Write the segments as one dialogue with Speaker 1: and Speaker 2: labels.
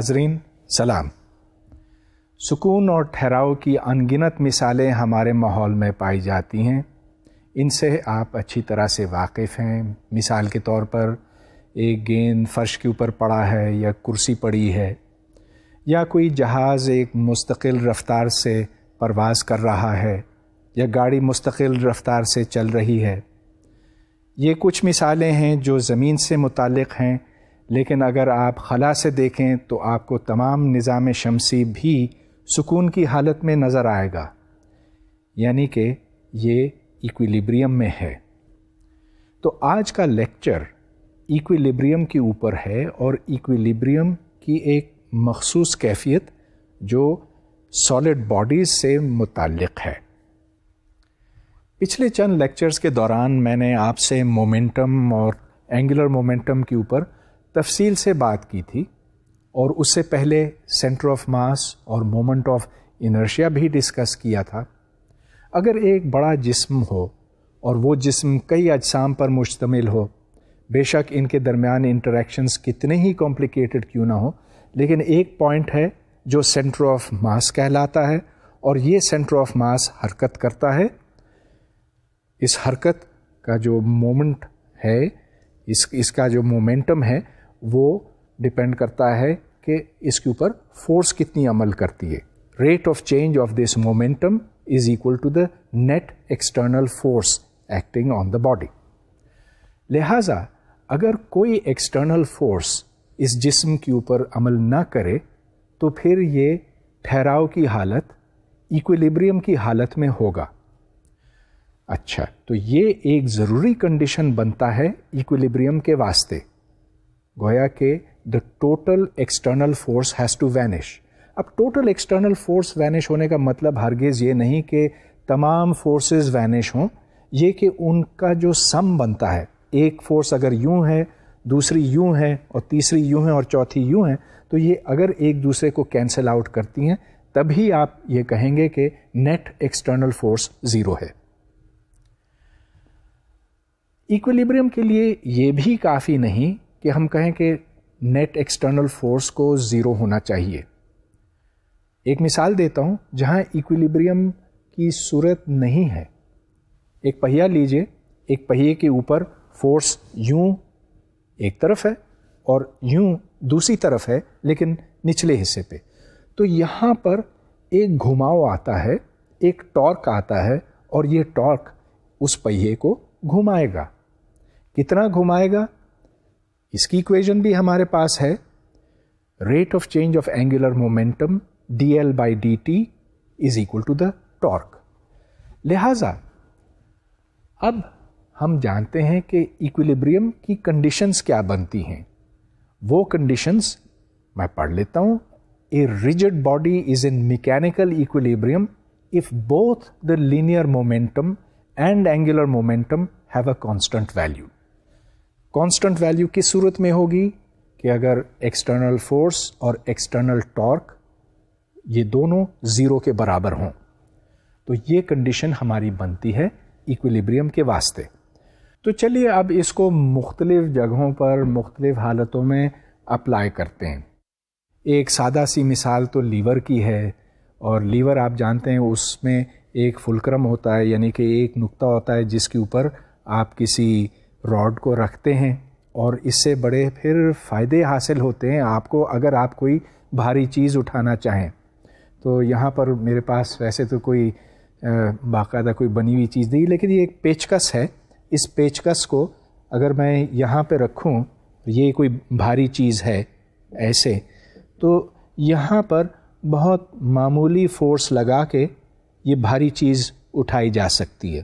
Speaker 1: ناظرین سلام. سکون اور ٹھہراؤ کی انگنت مثالیں ہمارے ماحول میں پائی جاتی ہیں. ان سے آپ اچھی طرح سے واقف ہیں. مثال کے طور پر ایک گیند فرش کے اوپر پڑا ہے یا کرسی پڑی ہے یا کوئی جہاز ایک مستقل رفتار سے پرواز کر رہا ہے یا گاڑی مستقل رفتار سے چل رہی ہے. یہ کچھ مثالیں ہیں جو زمین سے متعلق ہیں، لیکن اگر آپ خلا سے دیکھیں تو آپ کو تمام نظام شمسی بھی سکون کی حالت میں نظر آئے گا، یعنی کہ یہ ایکویلیبریم میں ہے. تو آج کا لیکچر ایکویلیبریم کے اوپر ہے اور ایکویلیبریم کی ایک مخصوص کیفیت جو سالڈ باڈیز سے متعلق ہے. پچھلے چند لیکچرز کے دوران میں نے آپ سے مومنٹم اور اینگولر مومنٹم کے اوپر تفصیل سے بات کی تھی، اور اس سے پہلے سینٹر آف ماس اور مومنٹ آف انرشیا بھی ڈسکس کیا تھا. اگر ایک بڑا جسم ہو اور وہ جسم کئی اجسام پر مشتمل ہو، بے شک ان کے درمیان انٹریکشنز کتنے ہی کمپلیکیٹڈ کیوں نہ ہو، لیکن ایک پوائنٹ ہے جو سینٹر آف ماس کہلاتا ہے، اور یہ سینٹر آف ماس حرکت کرتا ہے. اس حرکت کا جو مومنٹ ہے، اس کا جو مومنٹم ہے، وہ ڈپینڈ کرتا ہے کہ اس کے اوپر فورس کتنی عمل کرتی ہے. Rate of change of this momentum is equal to the net external force acting on the body. لہذا اگر کوئی ایکسٹرنل فورس اس جسم کے اوپر عمل نہ کرے تو پھر یہ ٹھہراؤ کی حالت، ایکویلیبریم کی حالت میں ہوگا. اچھا، تو یہ ایک ضروری کنڈیشن بنتا ہے ایکویلیبریم کے واسطے، گویا کہ the total external force has to vanish. اب ٹوٹل ایکسٹرنل فورس وینش ہونے کا مطلب ہرگز یہ نہیں کہ تمام فورسز وینش ہوں، یہ کہ ان کا جو سم بنتا ہے، ایک فورس اگر یوں ہے، دوسری یوں ہے، اور تیسری یوں ہے، اور چوتھی یوں ہے، تو یہ اگر ایک دوسرے کو کینسل آؤٹ کرتی ہیں تبھی آپ یہ کہیں گے کہ نیٹ ایکسٹرنل فورس زیرو ہے. ایکویلیبریم کے لیے یہ بھی کافی نہیں کہ ہم کہیں کہ نیٹ ایکسٹرنل فورس کو زیرو ہونا چاہیے. ایک مثال دیتا ہوں جہاں ایکویلیبریم کی صورت نہیں ہے. ایک پہیہ لیجئے، ایک پہیے کے اوپر فورس یوں ایک طرف ہے اور یوں دوسری طرف ہے، لیکن نچلے حصے پہ. تو یہاں پر ایک گھماؤ آتا ہے، ایک ٹارک آتا ہے، اور یہ ٹارک اس پہیے کو گھمائے گا. کتنا گھمائے گا؟ اس کی ایکویژن بھی ہمارے پاس ہے. Rate of change of angular momentum dl by dt is equal to the torque. لہذا اب ہم جانتے ہیں کہ ایکویلیبریم کی کنڈیشنز کیا بنتی ہیں. وہ کنڈیشنز میں پڑھ لیتا ہوں. A rigid body is in mechanical equilibrium if both the linear momentum and angular momentum have a constant value. Constant value کس صورت میں ہوگی؟ کہ اگر ایکسٹرنل فورس اور ایکسٹرنل ٹارک یہ دونوں زیرو کے برابر ہوں، تو یہ کنڈیشن ہماری بنتی ہے ایکویلیبریم کے واسطے. تو چلیے اب اس کو مختلف جگہوں پر مختلف حالتوں میں اپلائی کرتے ہیں. ایک سادہ سی مثال تو لیور کی ہے، اور لیور آپ جانتے ہیں اس میں ایک فلکرم ہوتا ہے، یعنی کہ ایک نقطہ ہوتا ہے جس کے اوپر آپ کسی راڈ کو رکھتے ہیں، اور اس سے بڑے پھر فائدے حاصل ہوتے ہیں آپ کو اگر آپ کوئی بھاری چیز اٹھانا چاہیں. تو یہاں پر میرے پاس ویسے تو کوئی باقاعدہ کوئی بنی ہوئی چیز نہیں، لیکن یہ ایک پیچکس ہے. اس پیچکس کو اگر میں یہاں پہ رکھوں، یہ کوئی بھاری چیز ہے ایسے، تو یہاں پر بہت معمولی فورس لگا کے یہ بھاری چیز اٹھائی جا سکتی ہے.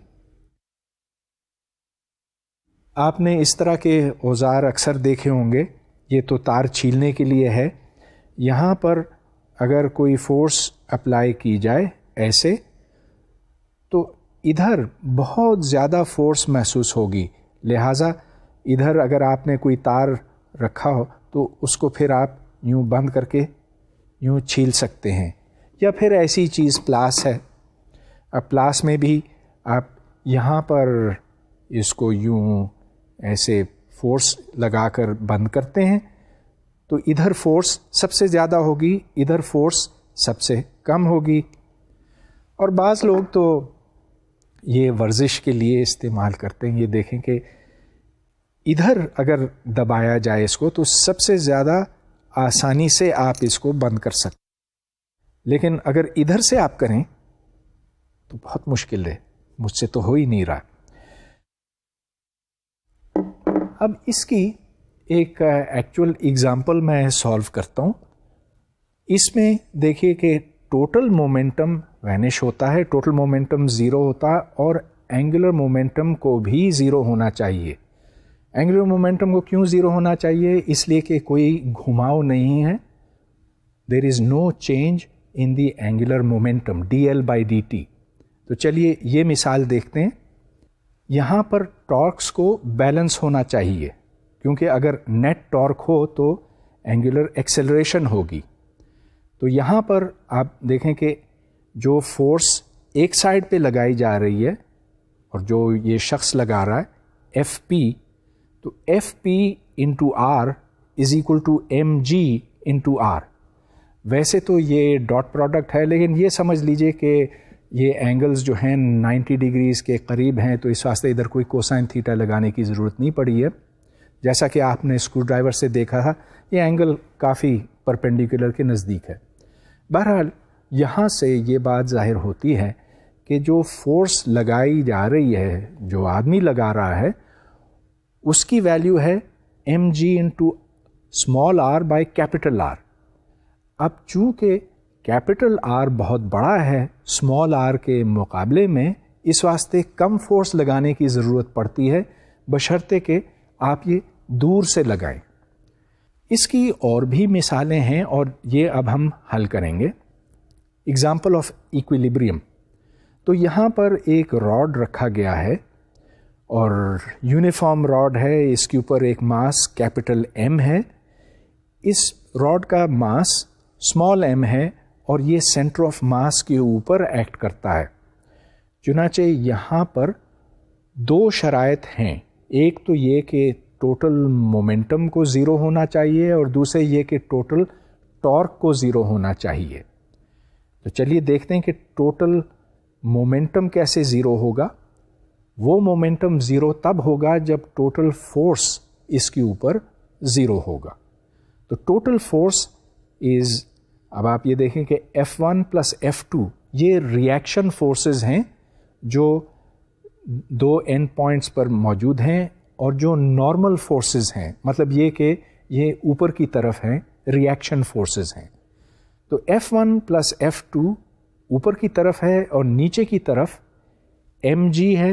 Speaker 1: آپ نے اس طرح کے اوزار اکثر دیکھے ہوں گے. یہ تو تار چھیلنے کے لیے ہے. یہاں پر اگر کوئی فورس اپلائی کی جائے ایسے، تو ادھر بہت زیادہ فورس محسوس ہوگی. لہٰذا ادھر اگر آپ نے کوئی تار رکھا ہو تو اس کو پھر آپ یوں بند کر کے یوں چھیل سکتے ہیں. یا پھر ایسی چیز پلاس ہے. اب پلاس میں بھی آپ یہاں پر اس کو یوں ایسے فورس لگا کر بند کرتے ہیں تو ادھر فورس سب سے زیادہ ہوگی، ادھر فورس سب سے کم ہوگی. اور بعض لوگ تو یہ ورزش کے لیے استعمال کرتے ہیں. یہ دیکھیں کہ ادھر اگر دبایا جائے اس کو تو سب سے زیادہ آسانی سے آپ اس کو بند کر سکتے، لیکن اگر ادھر سے آپ کریں تو بہت مشکل ہے، مجھ سے تو ہو ہی نہیں رہا. اب اس کی ایک ایکچوئل ایگزامپل میں سالو کرتا ہوں. اس میں دیکھیے کہ ٹوٹل مومنٹم وینش ہوتا ہے، ٹوٹل مومنٹم زیرو ہوتا ہے، اور اینگولر مومنٹم کو بھی زیرو ہونا چاہیے. اینگولر مومنٹم کو کیوں زیرو ہونا چاہیے؟ اس لیے کہ کوئی گھماؤ نہیں ہے. There is no change in the angular momentum dl/dt. تو چلیے یہ مثال دیکھتے ہیں. یہاں پر ٹارکس کو بیلنس ہونا چاہیے، کیونکہ اگر نیٹ ٹارک ہو تو اینگولر ایکسلریشن ہوگی. تو یہاں پر آپ دیکھیں کہ جو فورس ایک سائڈ پہ لگائی جا رہی ہے اور جو یہ شخص لگا رہا ہے ایف پی، تو F P into R is equal to M G into R. ویسے تو یہ ڈاٹ پروڈکٹ ہے، لیکن یہ سمجھ لیجئے کہ یہ اینگلز جو ہیں 90 ڈگریز کے قریب ہیں، تو اس واسطے ادھر کوئی کوسائن تھیٹا لگانے کی ضرورت نہیں پڑی ہے. جیسا کہ آپ نے اسکرو ڈرائیور سے دیکھا تھا، یہ اینگل کافی پرپینڈیکولر کے نزدیک ہے. بہرحال یہاں سے یہ بات ظاہر ہوتی ہے کہ جو فورس لگائی جا رہی ہے، جو آدمی لگا رہا ہے، اس کی ویلیو ہے M G into small R by capital R. اب چونکہ کیپٹل آر بہت بڑا ہے اسمال آر کے مقابلے میں، اس واسطے کم فورس لگانے کی ضرورت پڑتی ہے، بشرطے کہ آپ یہ دور سے لگائیں. اس کی اور بھی مثالیں ہیں اور یہ اب ہم حل کریں گے. Example of equilibrium. تو یہاں پر ایک راڈ رکھا گیا ہے اور یونیفارم راڈ ہے، اس کے اوپر ایک ماس کیپٹل ایم ہے. اس راڈ کا ماس اسمال ایم ہے اور یہ سینٹر آف ماس کے اوپر ایکٹ کرتا ہے. چنانچہ یہاں پر دو شرائط ہیں. ایک تو یہ کہ ٹوٹل مومنٹم کو زیرو ہونا چاہیے، اور دوسرے یہ کہ ٹوٹل ٹارک کو زیرو ہونا چاہیے. تو چلیے دیکھتے ہیں کہ ٹوٹل مومنٹم کیسے زیرو ہوگا. وہ مومنٹم زیرو تب ہوگا جب ٹوٹل فورس اس کے اوپر زیرو ہوگا. تو ٹوٹل فورس از، اب آپ یہ دیکھیں کہ F1 پلس F2 یہ ریئیکشن فورسز ہیں جو دو اینڈ پوائنٹس پر موجود ہیں، اور جو نارمل فورسز ہیں، مطلب یہ کہ یہ اوپر کی طرف ہیں، ریئیکشن فورسز ہیں. تو F1 پلس F2 اوپر کی طرف ہے اور نیچے کی طرف mg ہے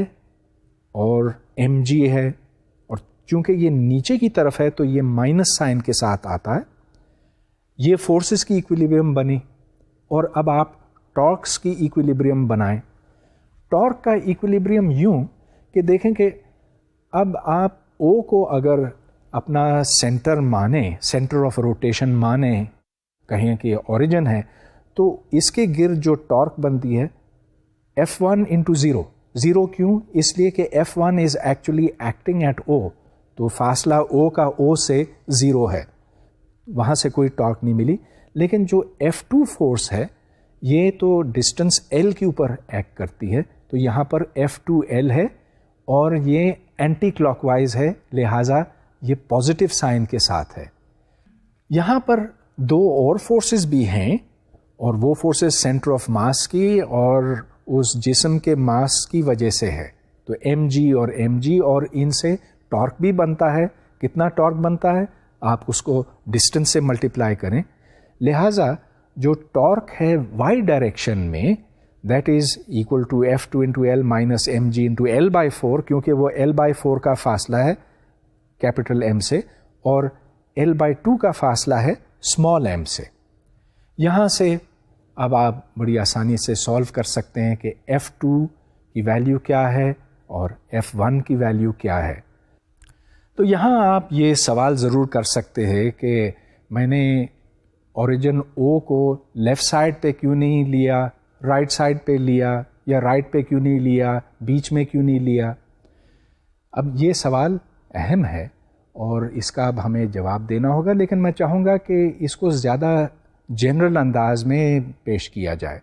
Speaker 1: اور mg ہے، اور چونکہ یہ نیچے کی طرف ہے تو یہ مائنس سائن کے ساتھ آتا ہے. یہ فورسز کی ایکویلیبریم بنی، اور اب آپ ٹارکس کی ایکویلیبریم بنائیں. ٹارک کا ایکویلیبریم یوں کہ دیکھیں کہ اب آپ او کو اگر اپنا سینٹر مانیں، سینٹر آف روٹیشن مانیں، کہیں کہ اوریجن ہے، تو اس کے گرد جو ٹارک بنتی ہے F1 انٹو زیرو. زیرو کیوں؟ اس لیے کہ F1 is actually acting at O، تو فاصلہ O کا O سے زیرو ہے، وہاں سے کوئی ٹارک نہیں ملی. لیکن جو F2 فورس ہے یہ تو ڈسٹنس L کے اوپر ایکٹ کرتی ہے، تو یہاں پر F2L ہے اور یہ اینٹی کلاک وائز ہے، لہٰذا یہ پازیٹیو سائن کے ساتھ ہے. یہاں پر دو اور فورسز بھی ہیں، اور وہ فورسز سینٹر آف ماس کی اور اس جسم کے ماس کی وجہ سے ہے. تو ایم جی اور ایم جی، اور ان سے ٹارک بھی بنتا ہے. کتنا ٹارک بنتا ہے؟ آپ اس کو ڈسٹنس سے ملٹیپلائی کریں. لہٰذا جو ٹارک ہے وائی ڈائریکشن میں، that is equal to F2 into L minus M G into L/4، کیونکہ وہ L/4 کا فاصلہ ہے کیپٹل ایم سے، اور L/2 کا فاصلہ ہے اسمال ایم سے. یہاں سے اب آپ بڑی آسانی سے سالو کر سکتے ہیں کہ F2 کی ویلیو کیا ہے اور F1 کی ویلیو کیا ہے. تو یہاں آپ یہ سوال ضرور کر سکتے ہیں کہ میں نے اوریجن O کو لیفٹ سائڈ پہ کیوں نہیں لیا، رائٹ سائڈ پہ لیا، یا رائٹ پہ کیوں نہیں لیا، بیچ میں کیوں نہیں لیا. اب یہ سوال اہم ہے اور اس کا اب ہمیں جواب دینا ہوگا، لیکن میں چاہوں گا کہ اس کو زیادہ جنرل انداز میں پیش کیا جائے.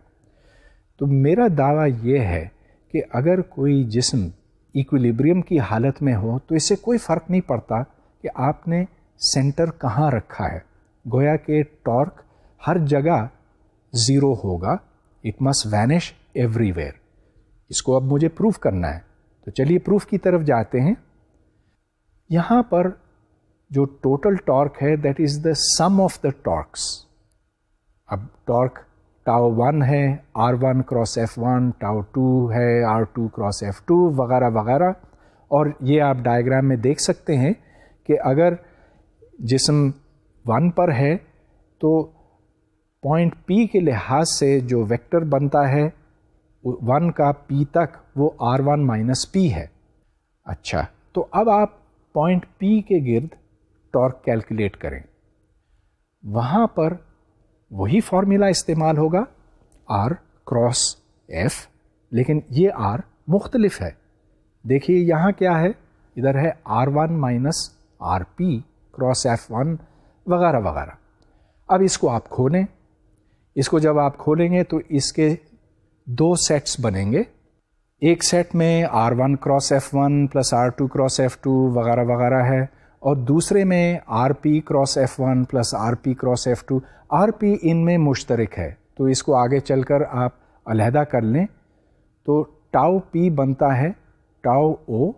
Speaker 1: تو میرا دعویٰ یہ ہے کہ اگر کوئی جسم ایکویلیبریم کی حالت میں ہو تو اس سے کوئی فرق نہیں پڑتا کہ آپ نے سینٹر کہاں رکھا ہے، گویا کہ ٹارک ہر جگہ زیرو ہوگا. It must vanish everywhere. اس کو اب مجھے پروف کرنا ہے، تو چلیے پروف کی طرف جاتے ہیں. یہاں پر جو ٹوٹل ٹارک ہے that is the sum of the torques. اب ٹارک ٹاؤ 1 ہے R1 کراس F1، ٹاؤ 2 ہے R2 کراس F2 وغیرہ وغیرہ. اور یہ آپ ڈائیگرام میں دیکھ سکتے ہیں کہ اگر جسم 1 پر ہے تو پوائنٹ P کے لحاظ سے جو ویکٹر بنتا ہے 1 کا P تک وہ R1 مائنس P ہے. اچھا، تو اب آپ پوائنٹ P کے گرد ٹارک کیلکولیٹ کریں. وہاں پر وہی فارمولا استعمال ہوگا R کراس F، لیکن یہ R مختلف ہے. دیکھیے یہاں کیا ہے، ادھر ہے R1 minus RP cross F1 وغیرہ وغیرہ. اب اس کو آپ کھولیں. اس کو جب آپ کھولیں گے تو اس کے 2 سیٹس بنیں گے. ایک سیٹ میں R1 cross F1 plus R2 cross F2 وغیرہ وغیرہ ہے، اور دوسرے میں RP cross F1 plus RP cross F2. RP ان میں مشترک ہے، تو اس کو آگے چل کر آپ علیحدہ کر لیں تو ٹاؤ P بنتا ہے tau O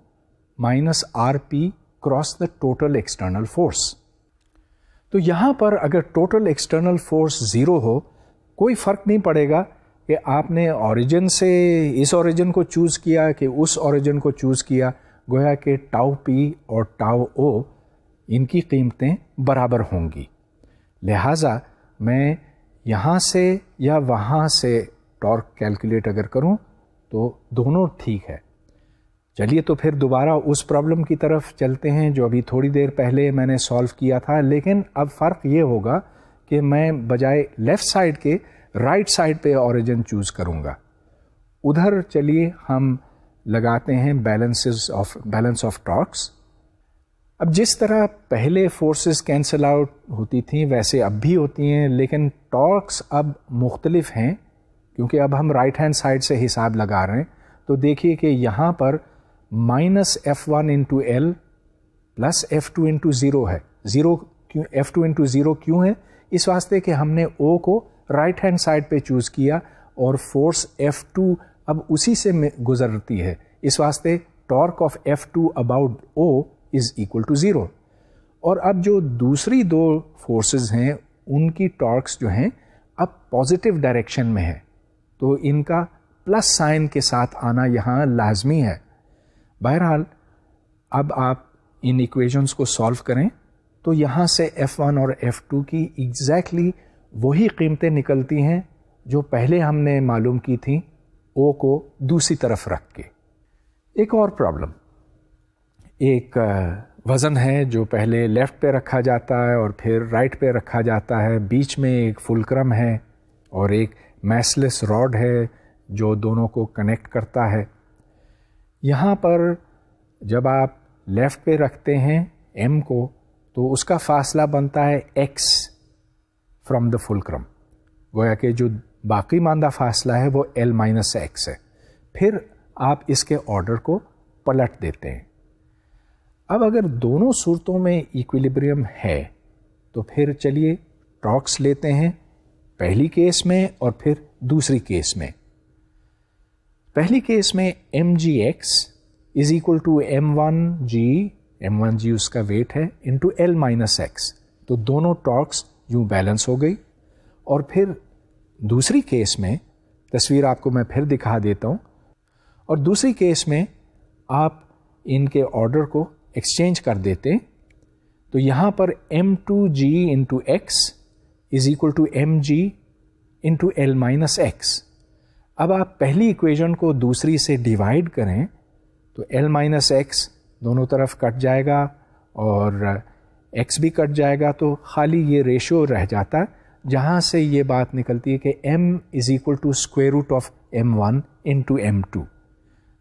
Speaker 1: minus RP cross the total external force. تو یہاں پر اگر ٹوٹل ایکسٹرنل فورس 0 ہو، کوئی فرق نہیں پڑے گا کہ آپ نے اوریجن سے اس اوریجن کو چوز کیا کہ اس اوریجن کو چوز کیا، گویا کہ ٹاؤ P اور ٹاؤ O ان کی قیمتیں برابر ہوں گی. لہٰذا میں یہاں سے یا وہاں سے ٹارک کیلکولیٹ اگر کروں تو دونوں ٹھیک ہے. چلیے تو پھر دوبارہ اس پرابلم کی طرف چلتے ہیں جو ابھی تھوڑی دیر پہلے میں نے سالو کیا تھا، لیکن اب فرق یہ ہوگا کہ میں بجائے لیفٹ سائڈ کے رائٹ سائڈ پہ اوریجن چوز کروں گا. ادھر چلیے ہم لگاتے ہیں بیلنس آف ٹارکس. اب جس طرح پہلے فورسز کینسل آؤٹ ہوتی تھیں ویسے اب بھی ہوتی ہیں، لیکن ٹارکس اب مختلف ہیں کیونکہ اب ہم رائٹ ہینڈ سائڈ سے حساب لگا رہے ہیں. تو دیکھیے کہ یہاں پر minus F1 into L plus F2 into 0 ہے. F2 انٹو 0 کیوں ہے؟ اس واسطے کہ ہم نے O کو رائٹ ہینڈ سائڈ پہ چوز کیا اور فورس F2 اب اسی سے گزرتی ہے، اس واسطے torque of F2 about O is equal to 0. اور اب جو دوسری 2 فورسز ہیں ان کی ٹارکس جو ہیں اب پازیٹیو ڈائریکشن میں ہے، تو ان کا پلس سائن کے ساتھ آنا یہاں لازمی ہے. بہرحال اب آپ ان ایکویشنز کو سالو کریں تو یہاں سے F1 اور F2 کی ایگزیکٹلی وہی قیمتیں نکلتی ہیں جو پہلے ہم نے معلوم کی تھیں O کو دوسری طرف رکھ کے. ایک اور پرابلم، ایک وزن ہے جو پہلے لیفٹ پہ رکھا جاتا ہے اور پھر رائٹ پہ رکھا جاتا ہے، بیچ میں ایک فلکرم ہے اور ایک میسلس راڈ ہے جو دونوں کو کنیکٹ کرتا ہے. یہاں پر جب آپ لیفٹ پہ رکھتے ہیں M کو تو اس کا فاصلہ بنتا ہے X فرام دا فلکرم، گویا کہ جو باقی ماندہ فاصلہ ہے وہ L مائنس X ہے. پھر آپ اس کے آرڈر کو پلٹ دیتے ہیں. اب اگر دونوں صورتوں میں ایکویلیبریم ہے تو پھر چلیے ٹارکس لیتے ہیں پہلی کیس میں اور پھر دوسری کیس میں. پہلی کیس میں mgx is equal to m1g اس کا ویٹ ہے انٹو L مائنس X، تو دونوں ٹارکس یوں بیلنس ہو گئی. اور پھر دوسری کیس میں تصویر آپ کو میں پھر دکھا دیتا ہوں، اور دوسری کیس میں آپ ان کے آرڈر کو ایکسچینج کر دیتے ہیں. تو یہاں پر m2g into x is equal to mg into L minus X. اب آپ پہلی ایکویژن کو دوسری سے ڈیوائڈ کریں تو L مائنس X دونوں طرف کٹ جائے گا اور X بھی کٹ جائے گا، تو خالی یہ ریشو رہ جاتا ہے جہاں سے یہ بات نکلتی ہے کہ m is equal two square root of m1 into m2.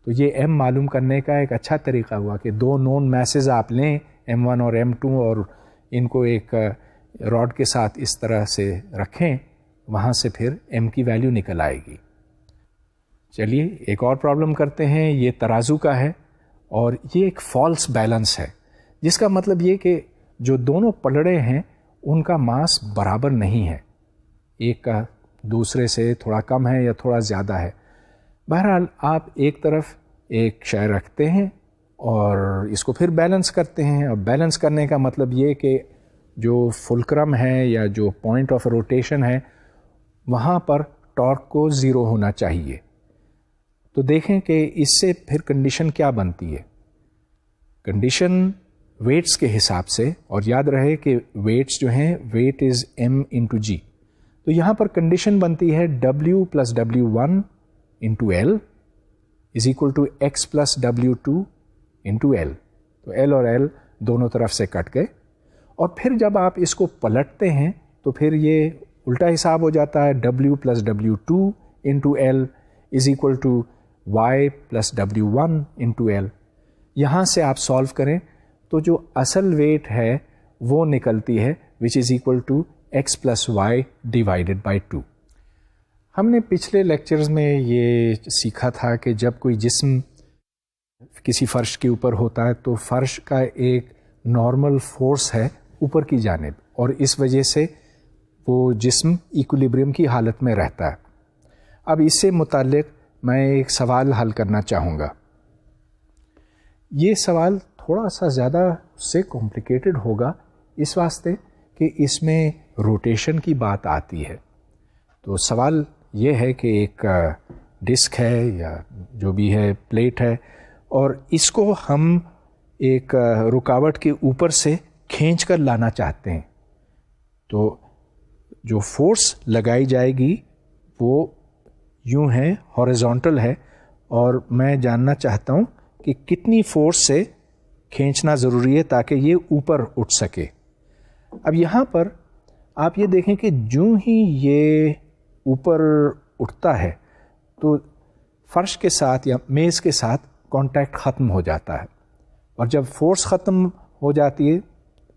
Speaker 1: تو یہ M معلوم کرنے کا ایک اچھا طریقہ ہوا کہ دو نون میسز آپ لیں M1 اور M2 اور ان کو ایک راڈ کے ساتھ اس طرح سے رکھیں, وہاں سے پھر M کی ویلیو نکل آئے گی. چلیے ایک اور پرابلم کرتے ہیں. یہ ترازو کا ہے اور یہ ایک فالس بیلنس ہے, جس کا مطلب یہ کہ جو دونوں پلڑے ہیں ان کا ماس برابر نہیں ہے, ایک کا دوسرے سے تھوڑا کم ہے یا تھوڑا زیادہ ہے. بہرحال آپ ایک طرف ایک شے رکھتے ہیں اور اس کو پھر بیلنس کرتے ہیں, اور بیلنس کرنے کا مطلب یہ کہ جو فلکرم ہے یا جو پوائنٹ آف روٹیشن ہے وہاں پر ٹارک کو زیرو ہونا چاہیے. تو دیکھیں کہ اس سے پھر کنڈیشن کیا بنتی ہے. کنڈیشن ویٹس کے حساب سے, اور یاد رہے کہ ویٹس جو ہیں weight is M into G, تو یہاں پر کنڈیشن بنتی ہے W plus W1 into L is equal to X plus W2 into L. تو L اور L دونوں طرف سے کٹ گئے, اور پھر جب آپ اس کو پلٹتے ہیں تو پھر یہ الٹا حساب ہو جاتا ہے, W plus W2 into L is equal to Y plus W1 into L. یہاں سے آپ سالو کریں تو جو اصل ویٹ ہے وہ نکلتی ہے which is equal to X plus Y divided by 2. ہم نے پچھلے لیکچرز میں یہ سیکھا تھا کہ جب کوئی جسم کسی فرش کے اوپر ہوتا ہے تو فرش کا ایک نارمل فورس ہے اوپر کی جانب, اور اس وجہ سے وہ جسم ایکولیبریم کی حالت میں رہتا ہے. اب اس سے متعلق میں ایک سوال حل کرنا چاہوں گا. یہ سوال تھوڑا سا زیادہ سے کمپلیکیٹڈ ہوگا اس واسطے کہ اس میں روٹیشن کی بات آتی ہے. تو سوال یہ ہے کہ ایک ڈسک ہے یا جو بھی ہے پلیٹ ہے, اور اس کو ہم ایک رکاوٹ کے اوپر سے کھینچ کر لانا چاہتے ہیں. تو جو فورس لگائی جائے گی وہ یوں ہے, ہاریزونٹل ہے, اور میں جاننا چاہتا ہوں کہ کتنی فورس سے کھینچنا ضروری ہے تاکہ یہ اوپر اٹھ سکے. اب یہاں پر آپ یہ دیکھیں کہ جو ہی یہ اوپر اٹھتا ہے تو فرش کے ساتھ یا میز کے ساتھ کانٹیکٹ ختم ہو جاتا ہے, اور جب فورس ختم ہو جاتی ہے,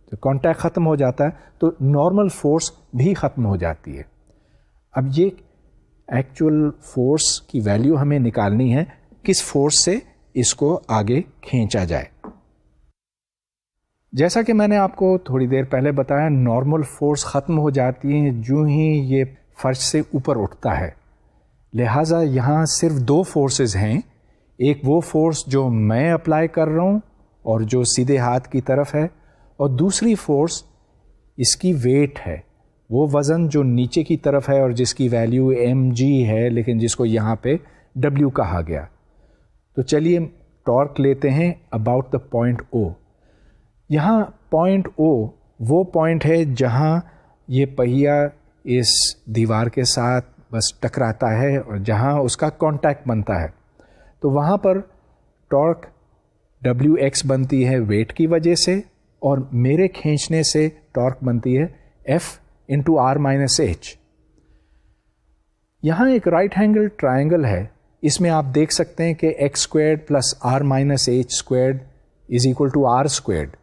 Speaker 1: تو کانٹیکٹ ختم ہو جاتا ہے تو نارمل فورس بھی ختم ہو جاتی ہے. اب یہ ایکچوئل فورس کی ویلیو ہمیں نکالنی ہے, کس فورس سے اس کو آگے کھینچا جائے. جیسا کہ میں نے آپ کو تھوڑی دیر پہلے بتایا, نارمل فورس ختم ہو جاتی ہے جو ہی یہ فرش سے اوپر اٹھتا ہے. لہٰذا یہاں صرف دو فورسز ہیں, ایک وہ فورس جو میں اپلائی کر رہا ہوں اور جو سیدھے ہاتھ کی طرف ہے, اور دوسری فورس اس کی ویٹ ہے, وہ وزن جو نیچے کی طرف ہے اور جس کی ویلیو mg ہے لیکن جس کو یہاں پہ w کہا گیا. تو چلیے ٹارک لیتے ہیں اباؤٹ دا پوائنٹ O. یہاں پوائنٹ O وہ پوائنٹ ہے جہاں یہ پہیا اس دیوار کے ساتھ بس ٹکراتا ہے اور جہاں اس کا کانٹیکٹ بنتا ہے. تو وہاں پر ٹارک Wx بنتی ہے ویٹ کی وجہ سے, اور میرے کھینچنے سے ٹارک بنتی ہے F into R minus H. یہاں ایک رائٹ ہینگل ٹرائنگل ہے, اس میں آپ دیکھ سکتے ہیں کہ x squared plus R minus H squared is equal to R squared.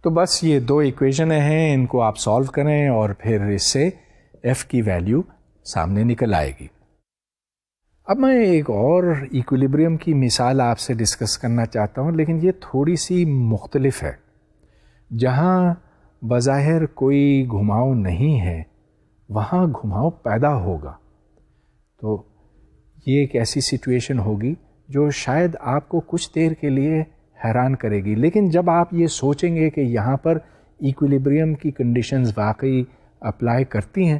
Speaker 1: تو بس یہ دو ایکویشنیں ہیں, ان کو آپ سالو کریں اور پھر اس سے F کی ویلیو سامنے نکل آئے گی. اب میں ایک اور ایکولیبریم کی مثال آپ سے ڈسکس کرنا چاہتا ہوں, لیکن یہ تھوڑی سی مختلف ہے. جہاں بظاہر کوئی گھماؤ نہیں ہے وہاں گھماؤ پیدا ہوگا. تو یہ ایک ایسی سچویشن ہوگی جو شاید آپ کو کچھ دیر کے لیے حیران کرے گی, لیکن جب آپ یہ سوچیں گے کہ یہاں پر ایکولیبریم کی کنڈیشنز واقعی اپلائی کرتی ہیں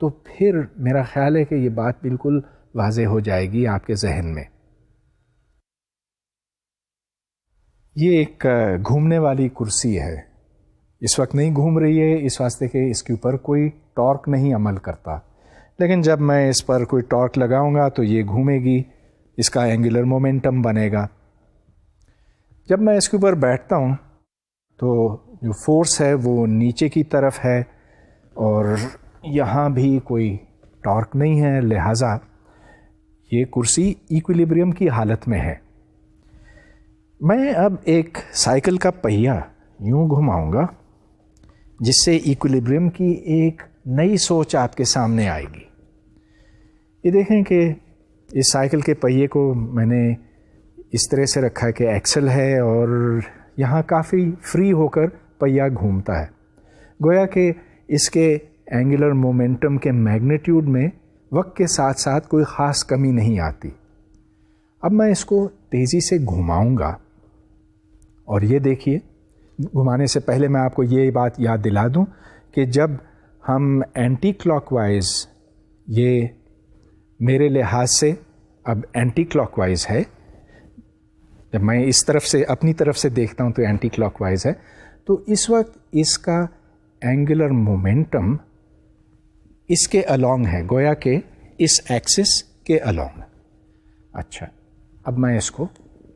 Speaker 1: تو پھر میرا خیال ہے کہ یہ بات بالکل واضح ہو جائے گی آپ کے ذہن میں. یہ ایک گھومنے والی کرسی ہے, اس وقت نہیں گھوم رہی ہے اس واسطے کہ اس کے اوپر کوئی ٹارک نہیں عمل کرتا, لیکن جب میں اس پر کوئی ٹارک لگاؤں گا تو یہ گھومے گی, اس کا اینگولر مومنٹم بنے گا. جب میں اس کے اوپر بیٹھتا ہوں تو جو فورس ہے وہ نیچے کی طرف ہے اور یہاں بھی کوئی ٹارک نہیں ہے, لہٰذا یہ کرسی ایکولیبریم کی حالت میں ہے. میں اب ایک سائیکل کا پہیہ یوں گھماؤں گا جس سے ایکولیبریم کی ایک نئی سوچ آپ کے سامنے آئے گی. یہ دیکھیں کہ اس سائیکل کے پہیے کو میں نے اس طرح سے رکھا ہے کہ ایکسل ہے اور یہاں کافی فری ہو کر پہیہ گھومتا ہے. گویا کہ اس کے اینگولر مومنٹم کے میگنیٹیوڈ میں وقت کے ساتھ ساتھ کوئی خاص کمی نہیں آتی. اب میں اس کو تیزی سے گھماؤں گا اور یہ دیکھیے، گھمانے سے پہلے میں آپ کو یہ بات یاد دلا دوں کہ جب ہم اینٹی کلاک وائز، یہ میرے لحاظ سے اب اینٹی کلاک وائز ہے، جب میں اس طرف سے اپنی طرف سے دیکھتا ہوں تو اینٹی کلاک وائز ہے، تو اس وقت اس کا اینگولر مومنٹم اس کے الانگ ہے، گویا کہ اس ایکسس کے الانگ. اچھا، اب میں اس کو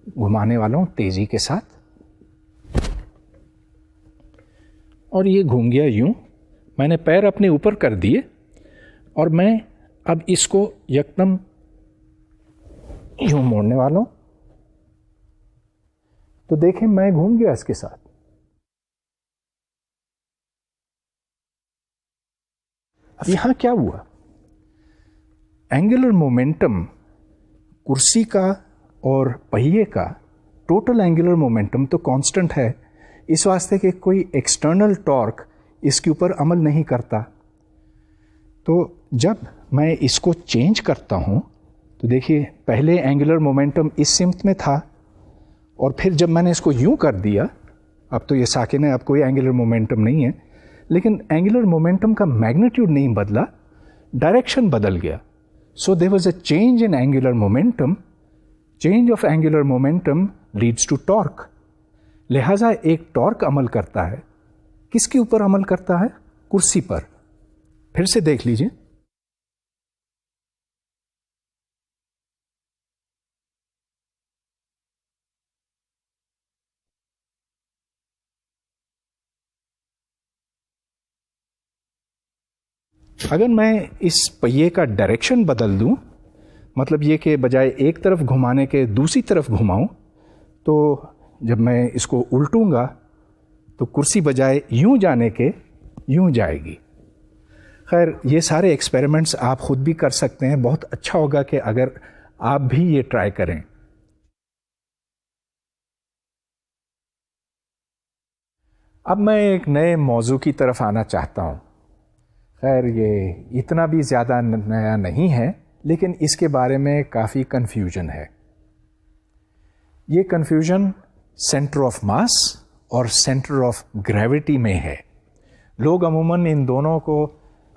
Speaker 1: گھمانے والا ہوں تیزی کے ساتھ، اور یہ گھوم گیا یوں. میں نے پیر اپنے اوپر کر دیے اور میں اب اس کو یکدم یوں موڑنے والا ہوں، تو دیکھیں میں گھوم گیا اس کے ساتھ. اب یہاں کیا ہوا؟ اینگولر مومنٹم کرسی کا اور پہیے کا ٹوٹل اینگولر مومنٹم تو کانسٹنٹ ہے، اس واسطے کہ کوئی ایکسٹرنل ٹارک اس کے اوپر عمل نہیں کرتا. تو جب میں اس کو چینج کرتا ہوں تو دیکھیے پہلے اینگولر مومنٹم اس سمت میں تھا، اور پھر جب میں نے اس کو یوں کر دیا، اب تو یہ ساکن ہے، اب کوئی اینگولر مومنٹم نہیں ہے، لیکن اینگولر مومنٹم کا میگنیٹیوڈ نہیں بدلا، ڈائریکشن بدل گیا. So there was a change in angular momentum. Change of angular momentum leads to torque. لہذا ایک ٹارک عمل کرتا ہے، کس کے اوپر عمل کرتا ہے؟ کرسی پر. پھر سے دیکھ لیجئے، اگر میں اس پہیے کا ڈائریکشن بدل دوں، مطلب یہ کہ بجائے ایک طرف گھمانے کے دوسری طرف گھماؤں، تو جب میں اس کو الٹوں گا تو کرسی بجائے یوں جانے کے یوں جائے گی. خیر، یہ سارے ایکسپیریمنٹس آپ خود بھی کر سکتے ہیں. بہت اچھا ہوگا کہ اگر آپ بھی یہ ٹرائی کریں. اب میں ایک نئے موضوع کی طرف آنا چاہتا ہوں. خیر، یہ اتنا بھی زیادہ نیا نہیں ہے، لیکن اس کے بارے میں کافی کنفیوژن ہے. یہ کنفیوژن سینٹر آف ماس اور سینٹر آف گریوٹی میں ہے. لوگ عموماً ان دونوں کو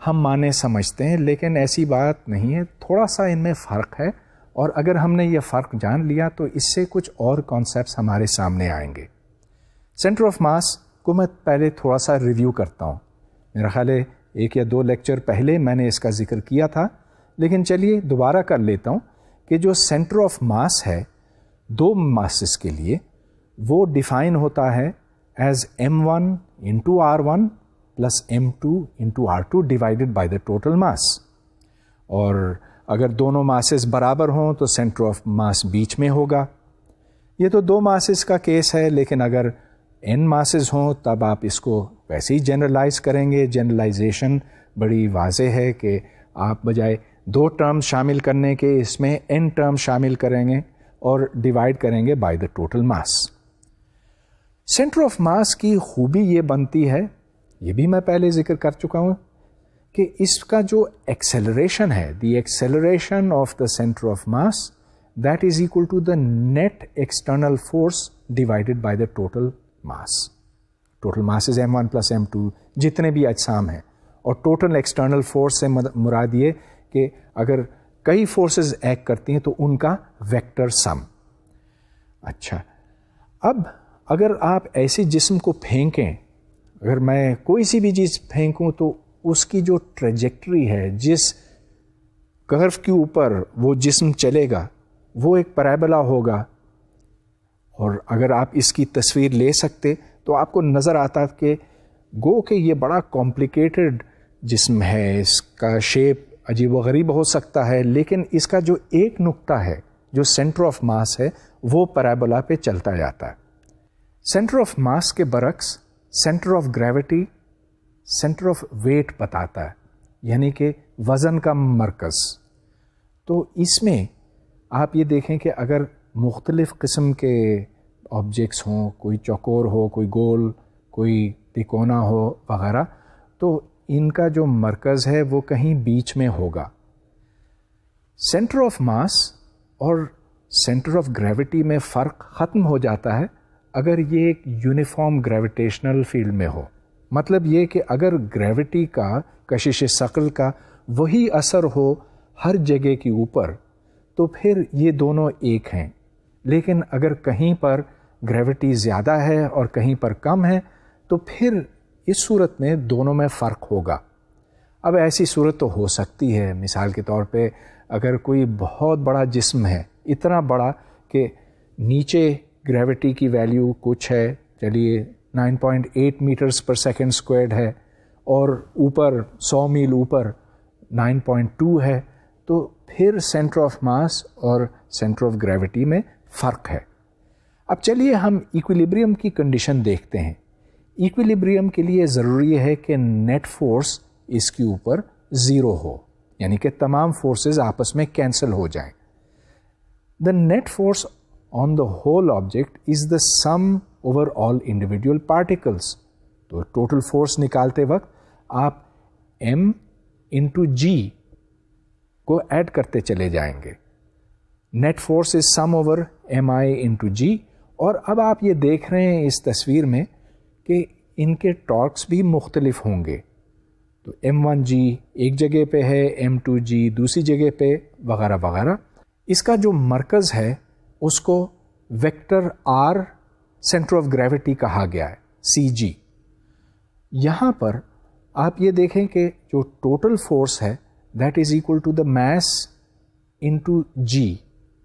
Speaker 1: ہم مانے سمجھتے ہیں، لیکن ایسی بات نہیں ہے. تھوڑا سا ان میں فرق ہے، اور اگر ہم نے یہ فرق جان لیا تو اس سے کچھ اور کانسیپٹس ہمارے سامنے آئیں گے. سینٹر آف ماس کو میں پہلے تھوڑا سا ریویو کرتا ہوں. میرا خیال ہے 1 یا 2 لیکچر پہلے میں نے اس کا ذکر کیا تھا، لیکن چلیے دوبارہ کر لیتا ہوں کہ جو سینٹر آف ماس ہے 2 ماسز کے لیے، وہ ڈیفائن ہوتا ہے as m1 into r1 plus m2 into r2 divided by the total mass. اور اگر دونوں ماسز برابر ہوں تو سینٹر آف ماس بیچ میں ہوگا. یہ تو 2 ماسز کا کیس ہے، لیکن اگر n ماسز ہوں تب آپ اس کو ویسے ہی جنرلائز کریں گے. جنرلائزیشن بڑی واضح ہے کہ آپ بجائے 2 ٹرم شامل کرنے کے اس میں n ٹرم شامل کریں گے اور ڈیوائڈ کریں گے by the total mass. Centre of ماس کی خوبی یہ بنتی ہے، یہ بھی میں پہلے ذکر کر چکا ہوں، کہ اس کا جو ایکسیلریشن ہے، the acceleration of the centre of mass, that is equal to the net external force divided by the total mass. Total mass is m1 plus m2 جتنے بھی اجسام ہیں، اور ٹوٹل ایکسٹرنل فورس سے مراد یہ کہ اگر کئی فورسز ایکٹ کرتی ہیں تو ان کا ویکٹر سم. اچھا، اب اگر آپ ایسے جسم کو پھینکیں، اگر میں کوئی سی بھی چیز پھینکوں تو اس کی جو ٹریجیکٹری ہے، جس کرو کے اوپر وہ جسم چلے گا، وہ ایک پیرابولا ہوگا. اور اگر آپ اس کی تصویر لے سکتے تو آپ کو نظر آتا کہ گو کہ یہ بڑا کمپلیکیٹڈ جسم ہے، اس کا شیپ عجیب و غریب ہو سکتا ہے، لیکن اس کا جو ایک نقطہ ہے جو سینٹر آف ماس ہے وہ پیرابولا پہ چلتا جاتا ہے. سینٹر آف ماس کے برعکس centre of gravity centre of weight بتاتا ہے, یعنی کہ وزن کا مرکز. تو اس میں آپ یہ دیکھیں کہ اگر مختلف قسم کے آبجیکٹس ہوں, کوئی چوکور ہو, کوئی گول, کوئی تکونا ہو وغیرہ, تو ان کا جو مرکز ہے وہ کہیں بیچ میں ہوگا. سینٹر آف ماس اور سینٹر آف گریوٹی میں فرق ختم ہو جاتا ہے اگر یہ ایک یونیفارم گریویٹیشنل فیلڈ میں ہو. مطلب یہ کہ اگر گریوٹی کا, کشش ثقل کا وہی اثر ہو ہر جگہ کے اوپر تو پھر یہ دونوں ایک ہیں. لیکن اگر کہیں پر گریوٹی زیادہ ہے اور کہیں پر کم ہے تو پھر اس صورت میں دونوں میں فرق ہوگا. اب ایسی صورت تو ہو سکتی ہے, مثال کے طور پہ اگر کوئی بہت بڑا جسم ہے, اتنا بڑا کہ نیچے گریوٹی کی ویلیو کچھ ہے, چلیے 9.8 میٹرز پر سیکنڈ اسکوائرڈ ہے, اور اوپر 100 میل اوپر 9.2 ہے, تو پھر سینٹر آف ماس اور سینٹر آف گریوٹی میں فرق ہے. اب چلیے ہم ایکویلیبریم کی کنڈیشن دیکھتے ہیں. ایکویلیبریم کے لیے ضروری ہے کہ نیٹ فورس اس کے اوپر زیرو ہو, یعنی کہ تمام فورسز آپس میں کینسل ہو جائیں. The net force on the whole object is the sum over all individual particles. تو ٹوٹل فورس نکالتے وقت آپ m انٹو جی کو ایڈ کرتے چلے جائیں گے. Net force is sum over M I into G. اور اب آپ یہ دیکھ رہے ہیں اس تصویر میں کہ ان کے ٹارکس بھی مختلف ہوں گے. تو m1g ایک جگہ پہ ہے, m2g دوسری جگہ پہ, وغیرہ وغیرہ. اس کا جو مرکز ہے اس کو vector r centre of gravity کہا گیا ہے, cg. یہاں پر آپ یہ دیکھیں کہ جو ٹوٹل فورس ہے that is equal to the mass into G.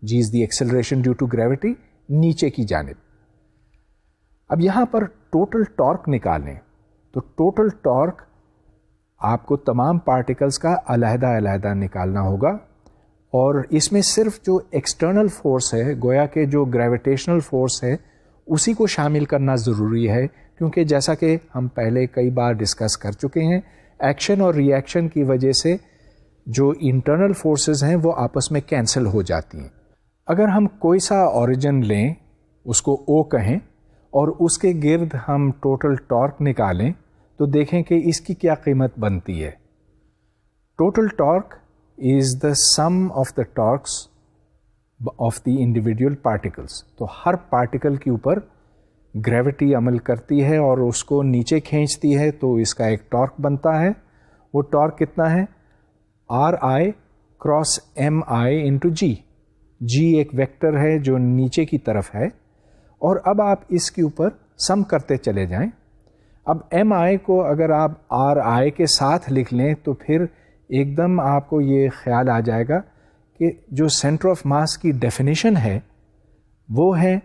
Speaker 1: G is the acceleration due to gravity نیچے کی جانب. اب یہاں پر ٹوٹل ٹارک نکالیں تو ٹوٹل ٹارک آپ کو تمام پارٹیکلز کا علیحدہ علیحدہ نکالنا ہوگا, اور اس میں صرف جو ایکسٹرنل فورس ہے, گویا کہ جو گریویٹیشنل فورس ہے, اسی کو شامل کرنا ضروری ہے, کیونکہ جیسا کہ ہم پہلے کئی بار ڈسکس کر چکے ہیں, ایکشن اور ری ایکشن کی وجہ سے جو انٹرنل فورسز ہیں وہ آپس میں کینسل ہو جاتی ہیں. اگر ہم کوئی سا اوریجن لیں, اس کو او کہیں, اور اس کے گرد ہم ٹوٹل ٹارک نکالیں تو دیکھیں کہ اس کی کیا قیمت بنتی ہے. Total torque is the sum of the torques of the individual particles. تو ہر پارٹیکل کے اوپر گریوٹی عمل کرتی ہے اور اس کو نیچے کھینچتی ہے, تو اس کا ایک ٹارک بنتا ہے. وہ ٹارک کتنا ہے, R I cross M I into G. G ایک ویکٹر ہے جو نیچے کی طرف ہے, اور اب آپ اس کے اوپر سم کرتے چلے جائیں. اب ایم آئی کو اگر آپ آر آئی کے ساتھ لکھ لیں تو پھر ایک دم آپ کو یہ خیال آ جائے گا کہ جو سینٹر آف ماس کی ڈیفینیشن ہے وہ ہے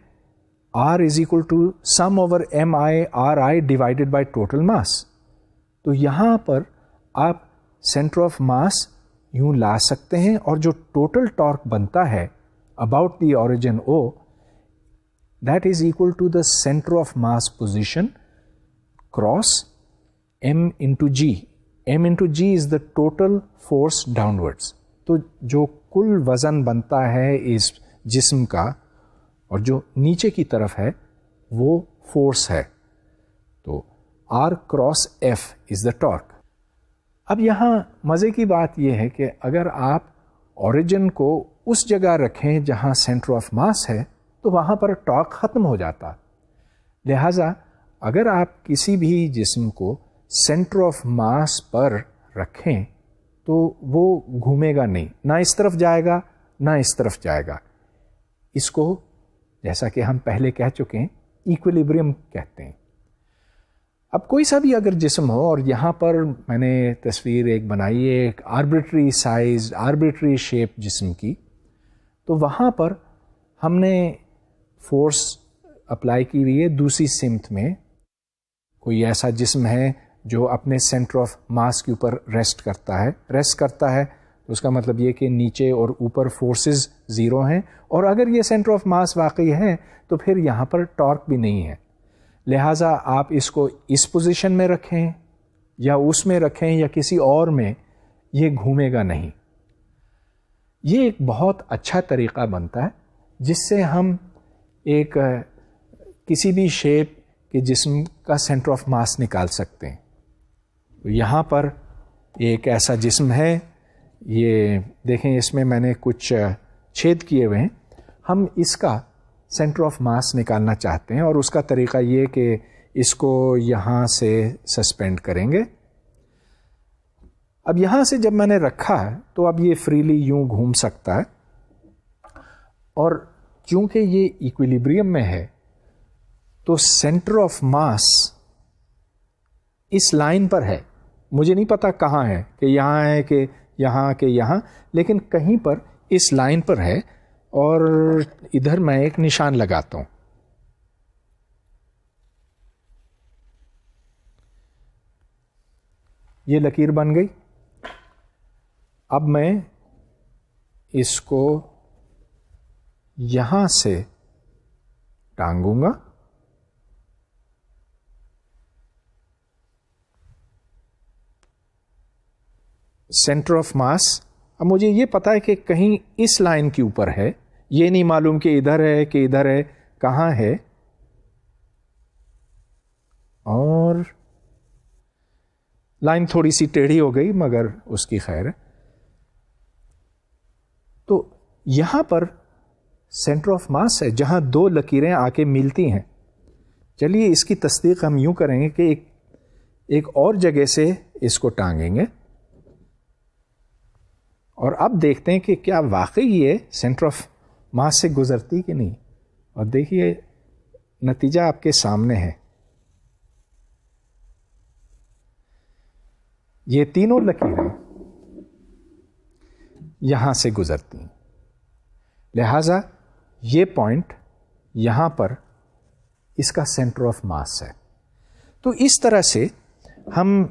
Speaker 1: R is equal to sum over M I R I divided by total mass. تو یہاں پر آپ سینٹر آف ماس یوں لا سکتے ہیں, اور جو ٹوٹل ٹارک بنتا ہے about the origin O, that is equal to the centre of mass position cross M into G. M into G is the total force downwards. تو جو کل وزن بنتا ہے اس جسم کا اور جو نیچے کی طرف ہے وہ فورس ہے. تو R cross F is the torque. اب یہاں مزے کی بات یہ ہے کہ اگر آپ اوریجن کو اس جگہ رکھیں جہاں سینٹر آف ماس ہے تو وہاں پر ٹارک ختم ہو جاتا. لہٰذا اگر آپ کسی بھی جسم کو سینٹر آف ماس پر رکھیں تو وہ گھومے گا نہیں, نہ اس طرف جائے گا نہ اس طرف جائے گا. اس کو جیسا کہ ہم پہلے کہہ چکے ہیں ایکویلیبریم کہتے ہیں. اب کوئی سا بھی اگر جسم ہو, اور یہاں پر میں نے تصویر ایک بنائی ہے ایک آربیٹری سائز آربیٹری شیپ جسم کی, تو وہاں پر ہم نے فورس اپلائی کی ہوئی ہے دوسری سمت میں. کوئی ایسا جسم ہے جو اپنے سینٹر آف ماس کے اوپر ریسٹ کرتا ہے, تو اس کا مطلب یہ کہ نیچے اور اوپر فورسز زیرو ہیں، اور اگر یہ سینٹر آف ماس واقعی ہے تو پھر یہاں پر ٹارک بھی نہیں ہے. لہٰذا آپ اس کو اس پوزیشن میں رکھیں یا اس میں رکھیں یا کسی اور میں، یہ گھومے گا نہیں. یہ ایک بہت اچھا طریقہ بنتا ہے جس سے ہم ایک کسی بھی شیپ کے جسم کا سینٹر آف ماس نکال سکتے ہیں. یہاں پر ایک ایسا جسم ہے، یہ دیکھیں اس میں نے کچھ چھید کیے ہوئے ہیں. ہم اس کا سینٹر آف ماس نکالنا چاہتے ہیں، اور اس کا طریقہ یہ کہ اس کو یہاں سے سسپینڈ کریں گے. اب یہاں سے جب میں نے رکھا ہے تو اب یہ فریلی یوں گھوم سکتا ہے، اور چونکہ یہ ایکویلیبریم میں ہے تو سینٹر آف ماس اس لائن پر ہے. مجھے نہیں پتا کہاں ہے، کہ یہاں ہے کہ یہاں، لیکن کہیں پر اس لائن پر ہے. اور ادھر میں ایک نشان لگاتا ہوں. یہ لکیر بن گئی. اب میں اس کو یہاں سے ٹانگوں گا. سینٹر آف ماس، اب مجھے یہ پتا ہے کہ کہیں اس لائن کے اوپر ہے، یہ نہیں معلوم کہ ادھر ہے کہ ادھر ہے، کہاں ہے. اور لائن تھوڑی سی ٹیڑھی ہو گئی مگر اس کی خیر ہے. تو یہاں پر سینٹر آف ماس ہے جہاں دو لکیریں آ کے ملتی ہیں. چلیے اس کی تصدیق ہم یوں کریں گے کہ ایک اور جگہ سے اس کو ٹانگیں گے، اور اب دیکھتے ہیں کہ کیا واقعی یہ سینٹر آف ماس سے گزرتی کہ نہیں. اور دیکھیے نتیجہ آپ کے سامنے ہے. یہ تینوں لکیریں یہاں سے گزرتی ہیں، لہذا یہ پوائنٹ یہاں پر اس کا سینٹر آف ماس ہے. تو اس طرح سے ہم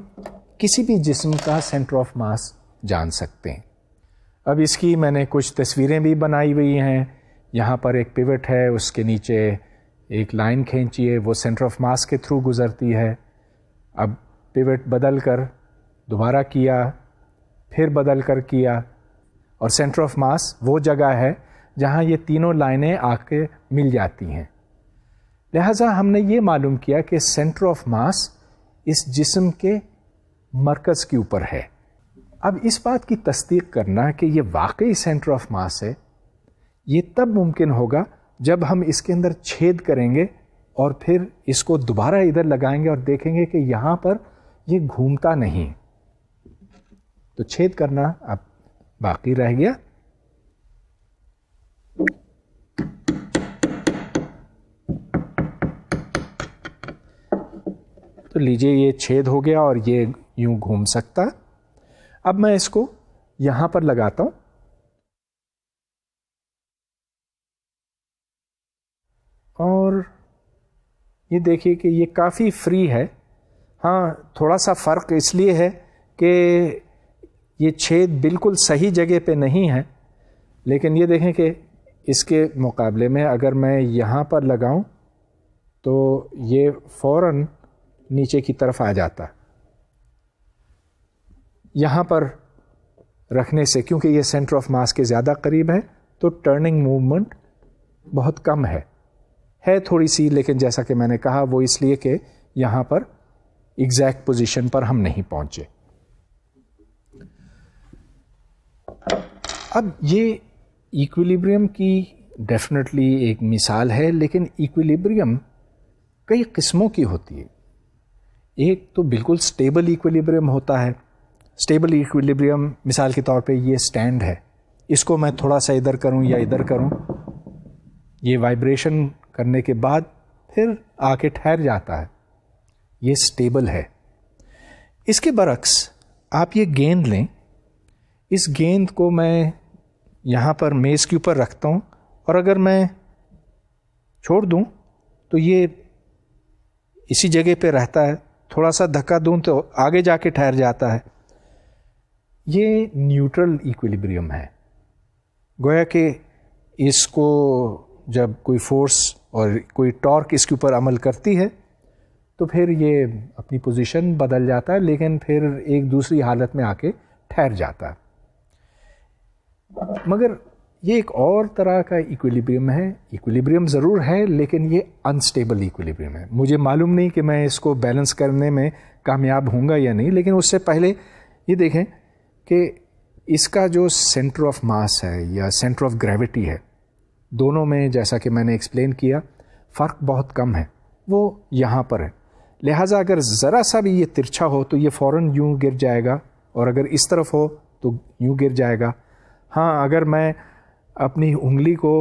Speaker 1: کسی بھی جسم کا سینٹر آف ماس جان سکتے ہیں. اب اس کی میں نے کچھ تصویریں بھی بنائی ہوئی ہیں. یہاں پر ایک پیوٹ ہے، اس کے نیچے ایک لائن کھینچی ہے، وہ سینٹر آف ماس کے تھرو گزرتی ہے. اب پیوٹ بدل کر دوبارہ کیا، پھر بدل کر کیا، اور سینٹر آف ماس وہ جگہ ہے جہاں یہ تینوں لائنیں آ کے مل جاتی ہیں. لہذا ہم نے یہ معلوم کیا کہ سینٹر آف ماس اس جسم کے مرکز کے اوپر ہے. اب اس بات کی تصدیق کرنا کہ یہ واقعی سینٹر آف ماس ہے، یہ تب ممکن ہوگا جب ہم اس کے اندر چھید کریں گے اور پھر اس کو دوبارہ ادھر لگائیں گے اور دیکھیں گے کہ یہاں پر یہ گھومتا نہیں. تو چھید کرنا اب باقی رہ گیا. تو لیجئے یہ چھید ہو گیا اور یہ یوں گھوم سکتا. اب میں اس کو یہاں پر لگاتا ہوں، اور یہ دیکھیے کہ یہ کافی فری ہے. ہاں تھوڑا سا فرق اس لیے ہے کہ یہ چھید بالکل صحیح جگہ پہ نہیں ہے، لیکن یہ دیکھیں کہ اس کے مقابلے میں اگر میں یہاں پر لگاؤں تو یہ فوراً نیچے کی طرف آ جاتا. یہاں پر رکھنے سے کیونکہ یہ سینٹر آف ماس کے زیادہ قریب ہے تو ٹرننگ موومنٹ بہت کم ہے تھوڑی سی، لیکن جیسا کہ میں نے کہا وہ اس لیے کہ یہاں پر ایگزیکٹ پوزیشن پر ہم نہیں پہنچے. اب یہ ایکویلیبریم کی ڈیفینیٹلی ایک مثال ہے، لیکن ایکویلیبریم کئی قسموں کی ہوتی ہے. ایک تو بالکل سٹیبل ایکویلیبریم ہوتا ہے. سٹیبل ایکویلیبریم مثال کے طور پہ یہ سٹینڈ ہے، اس کو میں تھوڑا سا ادھر کروں یا ادھر کروں، یہ وائبریشن کرنے کے بعد پھر آ کے ٹھہر جاتا ہے، یہ سٹیبل ہے. اس کے برعکس آپ یہ گیند لیں، اس گیند کو میں یہاں پر میز کے اوپر رکھتا ہوں، اور اگر میں چھوڑ دوں تو یہ اسی جگہ پہ رہتا ہے، تھوڑا سا دھکا دوں تو آگے جا کے ٹھہر جاتا ہے. یہ نیوٹرل ایکویلیبریم ہے. گویا کہ اس کو جب کوئی فورس اور کوئی ٹارک اس کے اوپر عمل کرتی ہے تو پھر یہ اپنی پوزیشن بدل جاتا ہے، لیکن پھر ایک دوسری حالت میں آ کے ٹھہر جاتا ہے. مگر یہ ایک اور طرح کا ایکویلیبریم ہے. ایکویلیبریم ضرور ہے لیکن یہ انسٹیبل ایکویلیبریم ہے. مجھے معلوم نہیں کہ میں اس کو بیلنس کرنے میں کامیاب ہوں گا یا نہیں، لیکن اس سے پہلے یہ دیکھیں کہ اس کا جو سینٹر آف ماس ہے یا سینٹر آف گریوٹی ہے، دونوں میں جیسا کہ میں نے ایکسپلین کیا فرق بہت کم ہے، وہ یہاں پر ہے. لہٰذا اگر ذرا سا بھی یہ ترچھا ہو تو یہ فوراً یوں گر جائے گا، اور اگر اس طرف ہو تو یوں گر جائے گا. ہاں، اگر میں اپنی انگلی کو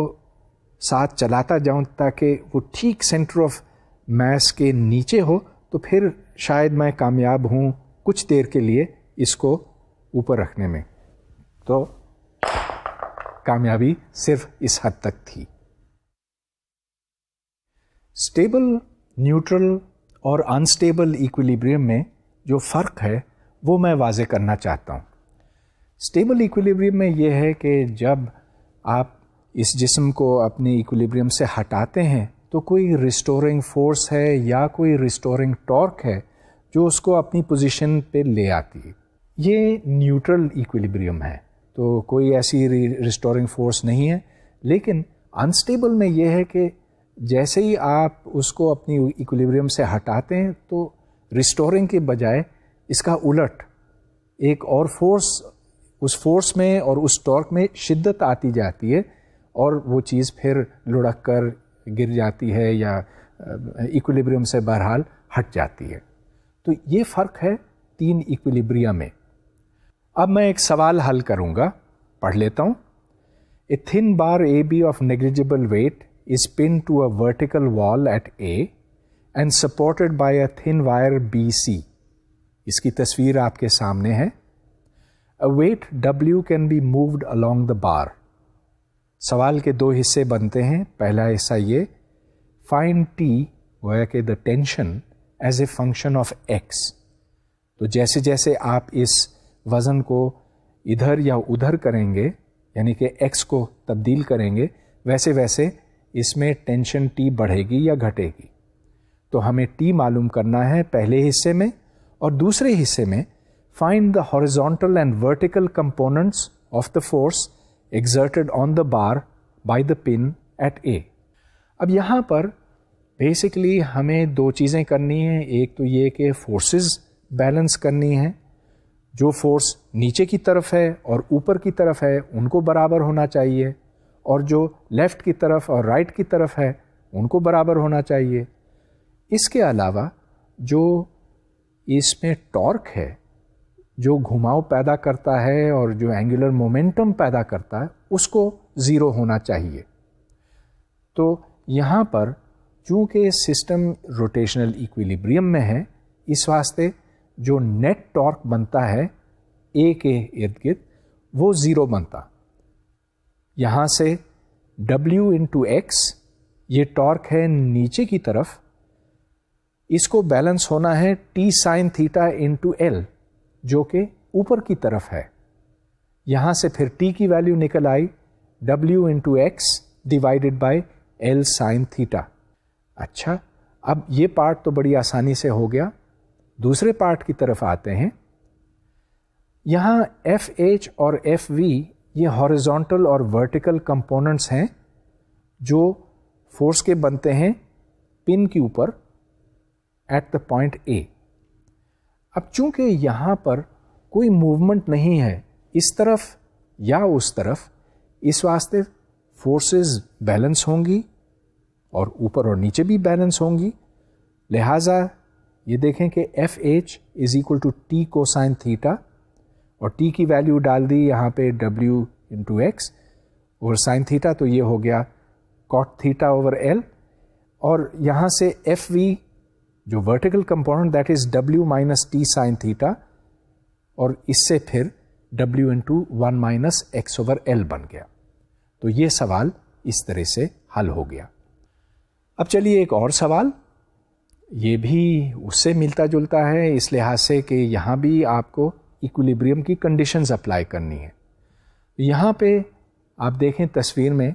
Speaker 1: ساتھ چلاتا جاؤں تاکہ وہ ٹھیک سینٹر آف میس کے نیچے ہو تو پھر شاید میں کامیاب ہوں کچھ دیر کے لیے اس کو اوپر رکھنے میں. تو کامیابی صرف اس حد تک تھی. اسٹیبل، نیوٹرل اور انسٹیبل ایکویلیبریم میں جو فرق ہے وہ میں واضح کرنا چاہتا ہوں. اسٹیبل ایکویلیبریم میں یہ ہے کہ جب آپ اس جسم کو اپنے ایکویلیبریم سے ہٹاتے ہیں تو کوئی ریسٹورنگ فورس ہے یا کوئی ریسٹورنگ ٹارک ہے جو اس کو اپنی پوزیشن پہ لے آتی ہے. یہ نیوٹرل ایکویلیبریم ہے، تو کوئی ایسی ریسٹورنگ فورس نہیں ہے. لیکن انسٹیبل میں یہ ہے کہ جیسے ہی آپ اس کو اپنی ایکویلیبریم سے ہٹاتے ہیں تو ریسٹورنگ کے بجائے اس کا الٹ ایک اور فورس، اس فورس میں اور اس ٹارک میں شدت آتی جاتی ہے اور وہ چیز پھر لڑک کر گر جاتی ہے یا ایکویلیبریم سے بہرحال ہٹ جاتی ہے. تو یہ فرق ہے تین ایکویلیبریا میں. اب میں ایک سوال حل کروں گا، پڑھ لیتا ہوں. A thin bar AB of negligible weight is pinned to a vertical wall at A and supported by a thin wire BC. اس کی تصویر آپ کے سامنے ہے. A weight W can be moved along the bar. سوال کے دو حصے بنتے ہیں. پہلا حصہ یہ find T گویا کہ the tension as a function of X. تو جیسے جیسے آپ اس وزن کو ادھر یا ادھر کریں گے، یعنی کہ ایکس کو تبدیل کریں گے، ویسے ویسے اس میں ٹینشن ٹی بڑھے گی یا گھٹے گی. تو ہمیں ٹی معلوم کرنا ہے پہلے حصے میں، اور دوسرے حصے میں find the horizontal and vertical components of the force exerted on the bar by the pin at A. اب یہاں پر بیسکلی ہمیں دو چیزیں کرنی ہیں. ایک تو یہ کہ فورسز بیلنس کرنی ہیں. جو فورس نیچے کی طرف ہے اور اوپر کی طرف ہے ان کو برابر ہونا چاہیے، اور جو لیفٹ کی طرف اور رائٹ کی طرف ہے ان کو برابر ہونا چاہیے. اس کے علاوہ جو اس میں ٹارک ہے جو گھماؤ پیدا کرتا ہے اور جو اینگولر مومنٹم پیدا کرتا ہے اس کو زیرو ہونا چاہیے. تو یہاں پر چونکہ سسٹم روٹیشنل ایکویلیبریم میں ہے، اس واسطے جو نیٹ ٹارک بنتا ہے اے کے ارد گرد وہ زیرو بنتا. یہاں سے ڈبلیو انٹو ایکس یہ ٹارک ہے نیچے کی طرف، اس کو بیلنس ہونا ہے T sine theta into L جو کہ اوپر کی طرف ہے. یہاں سے پھر ٹی کی ویلیو نکل I W into x divided by L sine theta. اچھا، اب یہ پارٹ تو بڑی آسانی سے ہو گیا. دوسرے پارٹ کی طرف آتے ہیں. یہاں ایف ایچ اور ایف وی یہ ہاریزونٹل اور ورٹیکل کمپوننٹس ہیں جو فورس کے بنتے ہیں پن کے اوپر ایٹ دا پوائنٹ اے. اب چونکہ یہاں پر کوئی موومنٹ نہیں ہے اس طرف یا اس طرف، اس واسطے فورسز بیلنس ہوں گی اور اوپر اور نیچے بھی بیلنس ہوں گی. لہٰذا یہ دیکھیں کہ F H is equal to T کو سائن تھیٹا، اور ٹی کی ویلیو ڈال دی یہاں پہ ڈبلیو انٹو ایکس اور سائن تھیٹا، تو یہ ہو گیا کاٹ تھیٹا اوور ایل. اور یہاں سے ایف وی جو vertical component that is W minus T sine theta, اور اس سے پھر W into one minus X over L بن گیا. تو یہ سوال اس طرح سے حل ہو گیا. اب چلیے ایک اور سوال، یہ بھی اس سے ملتا جلتا ہے اس لحاظ سے کہ یہاں بھی آپ کو ایکولیبریم کی کنڈیشنز اپلائی کرنی ہے. یہاں پہ آپ دیکھیں تصویر میں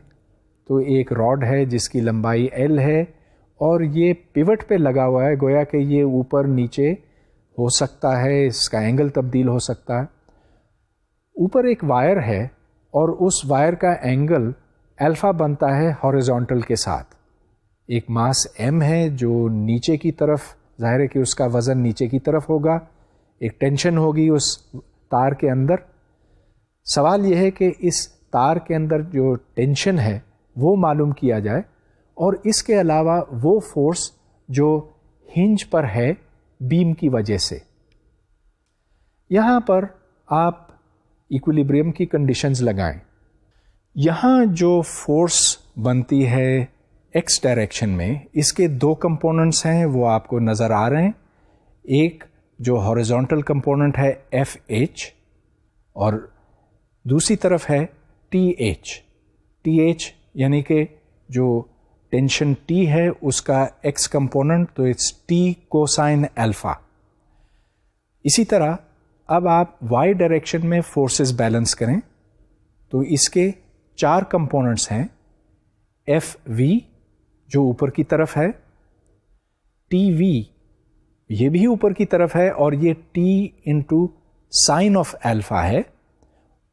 Speaker 1: تو ایک راڈ ہے جس کی لمبائی L ہے اور یہ پیوٹ پہ لگا ہوا ہے, گویا کہ یہ اوپر نیچے ہو سکتا ہے, اس کا اینگل تبدیل ہو سکتا ہے. اوپر ایک وائر ہے اور اس وائر کا اینگل الفا بنتا ہے ہاریزونٹل کے ساتھ. ایک ماس M ہے جو نیچے کی طرف, ظاہر ہے کہ اس کا وزن نیچے کی طرف ہوگا, ایک ٹینشن ہوگی اس تار کے اندر. سوال یہ ہے کہ اس تار کے اندر جو ٹینشن ہے وہ معلوم کیا جائے, اور اس کے علاوہ وہ فورس جو ہنج پر ہے بیم کی وجہ سے. یہاں پر آپ ایکولیبریم کی کنڈیشنز لگائیں. یہاں جو فورس بنتی ہے ایکس ڈائریکشن میں, اس کے دو کمپوننٹس ہیں, وہ آپ کو نظر آ رہے ہیں. ایک جو ہاریزونٹل کمپوننٹ ہے FH اور دوسری طرف ہے TH یعنی کہ جو ٹینشن T ہے اس کا ایکس کمپوننٹ, تو اٹس T کوسائن الفا. اسی طرح اب آپ وائی ڈائریکشن میں فورسز بیلنس کریں تو اس کے 4 کمپوننٹس ہیں. FV جو اوپر کی طرف ہے, TV یہ بھی اوپر کی طرف ہے اور یہ T into sine of alpha ہے,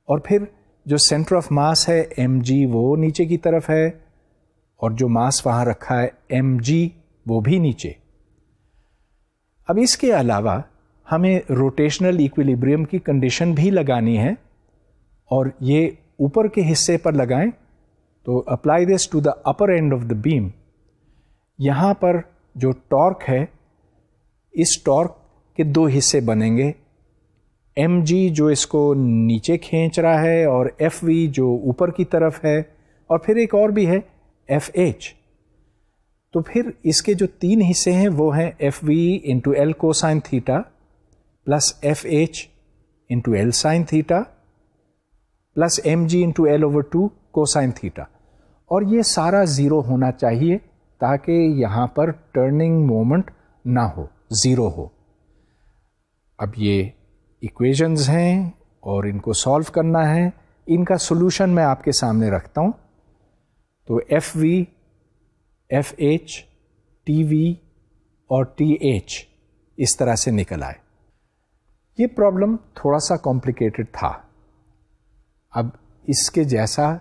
Speaker 1: اور پھر جو سینٹر آف ماس ہے mg وہ نیچے کی طرف ہے, اور جو ماس وہاں رکھا ہے mg وہ بھی نیچے. اب اس کے علاوہ ہمیں روٹیشنل ایکویلیبریم کی کنڈیشن بھی لگانی ہے, اور یہ اوپر کے حصے پر لگائیں تو apply this to the upper end of the beam. یہاں پر جو ٹارک ہے, اس ٹارک کے 2 حصے بنیں گے, mg جو اس کو نیچے کھینچ رہا ہے اور FV جو اوپر کی طرف ہے, اور پھر ایک اور بھی ہے FH. تو پھر اس کے جو 3 حصے ہیں وہ ہیں FV into L cosine theta plus FH into L sine theta plus mg into L over 2 cosine theta. اور یہ سارا 0 ہونا چاہیے تاکہ یہاں پر ٹرننگ مومنٹ نہ ہو, 0 ہو. اب یہ ایکویشنز ہیں اور ان کو سالو کرنا ہے. ان کا سولوشن میں آپ کے سامنے رکھتا ہوں. تو FV, FH, TV اور TH اس طرح سے نکل آئے. یہ پرابلم تھوڑا سا کمپلیکیٹڈ تھا. اب اس کے جیسا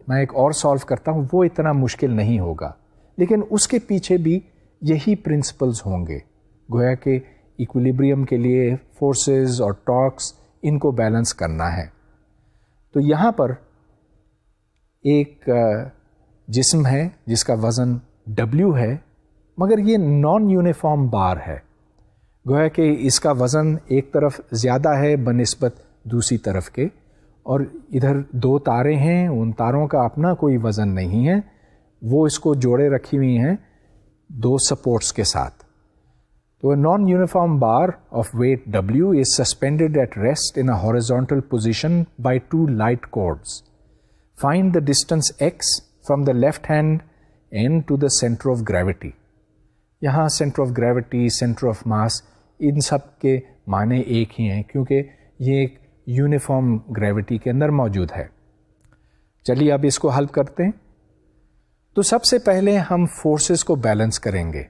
Speaker 1: میں ایک اور سالو کرتا ہوں, وہ اتنا مشکل نہیں ہوگا, لیکن اس کے پیچھے بھی یہی پرنسپلز ہوں گے. گویا کہ ایکولیبریم کے لیے فورسز اور ٹارکس ان کو بیلنس کرنا ہے. تو یہاں پر ایک جسم ہے جس کا وزن W ہے, مگر یہ نان یونیفارم بار ہے. گویا کہ اس کا وزن ایک طرف زیادہ ہے بنسبت دوسری طرف کے, اور ادھر 2 تاریں ہیں, ان تاروں کا اپنا کوئی وزن نہیں ہے, وہ اس کو جوڑے رکھی ہوئی ہیں 2 سپورٹس کے ساتھ. تو non uniform bar of weight W is suspended at rest in a horizontal position by 2 light cords. Find the distance x from the left hand end to the center of gravity. یہاں centre of gravity, centre of mass, ان سب کے معنی ایک ہی ہیں کیونکہ یہ ایک یونیفارم گریوٹی کے اندر موجود ہے. چلیے اب اس کو حل کرتے ہیں. تو سب سے پہلے ہم فورسز کو بیلنس کریں گے.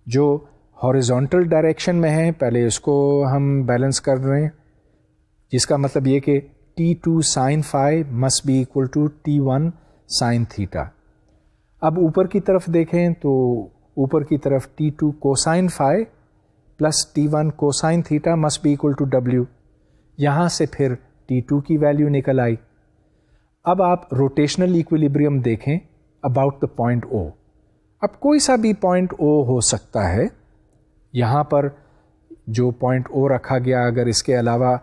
Speaker 1: جو ہاریزونٹل ڈائریکشن میں ہیں پہلے اس کو ہم بیلنس کر رہے ہیں, جس کا مطلب یہ کہ T2 sine phi must be equal to T1 sine theta. اب اوپر کی طرف دیکھیں تو اوپر کی طرف T2 cosine phi plus T1 cosine theta must be equal to W. یہاں سے پھر T2 کی ویلیو نکل آئی. اب آپ روٹیشنل ایکویلیبریم دیکھیں اباؤٹ دا پوائنٹ O. اب کوئی سا بھی پوائنٹ O ہو سکتا ہے. یہاں پر جو پوائنٹ O رکھا گیا, اگر اس کے علاوہ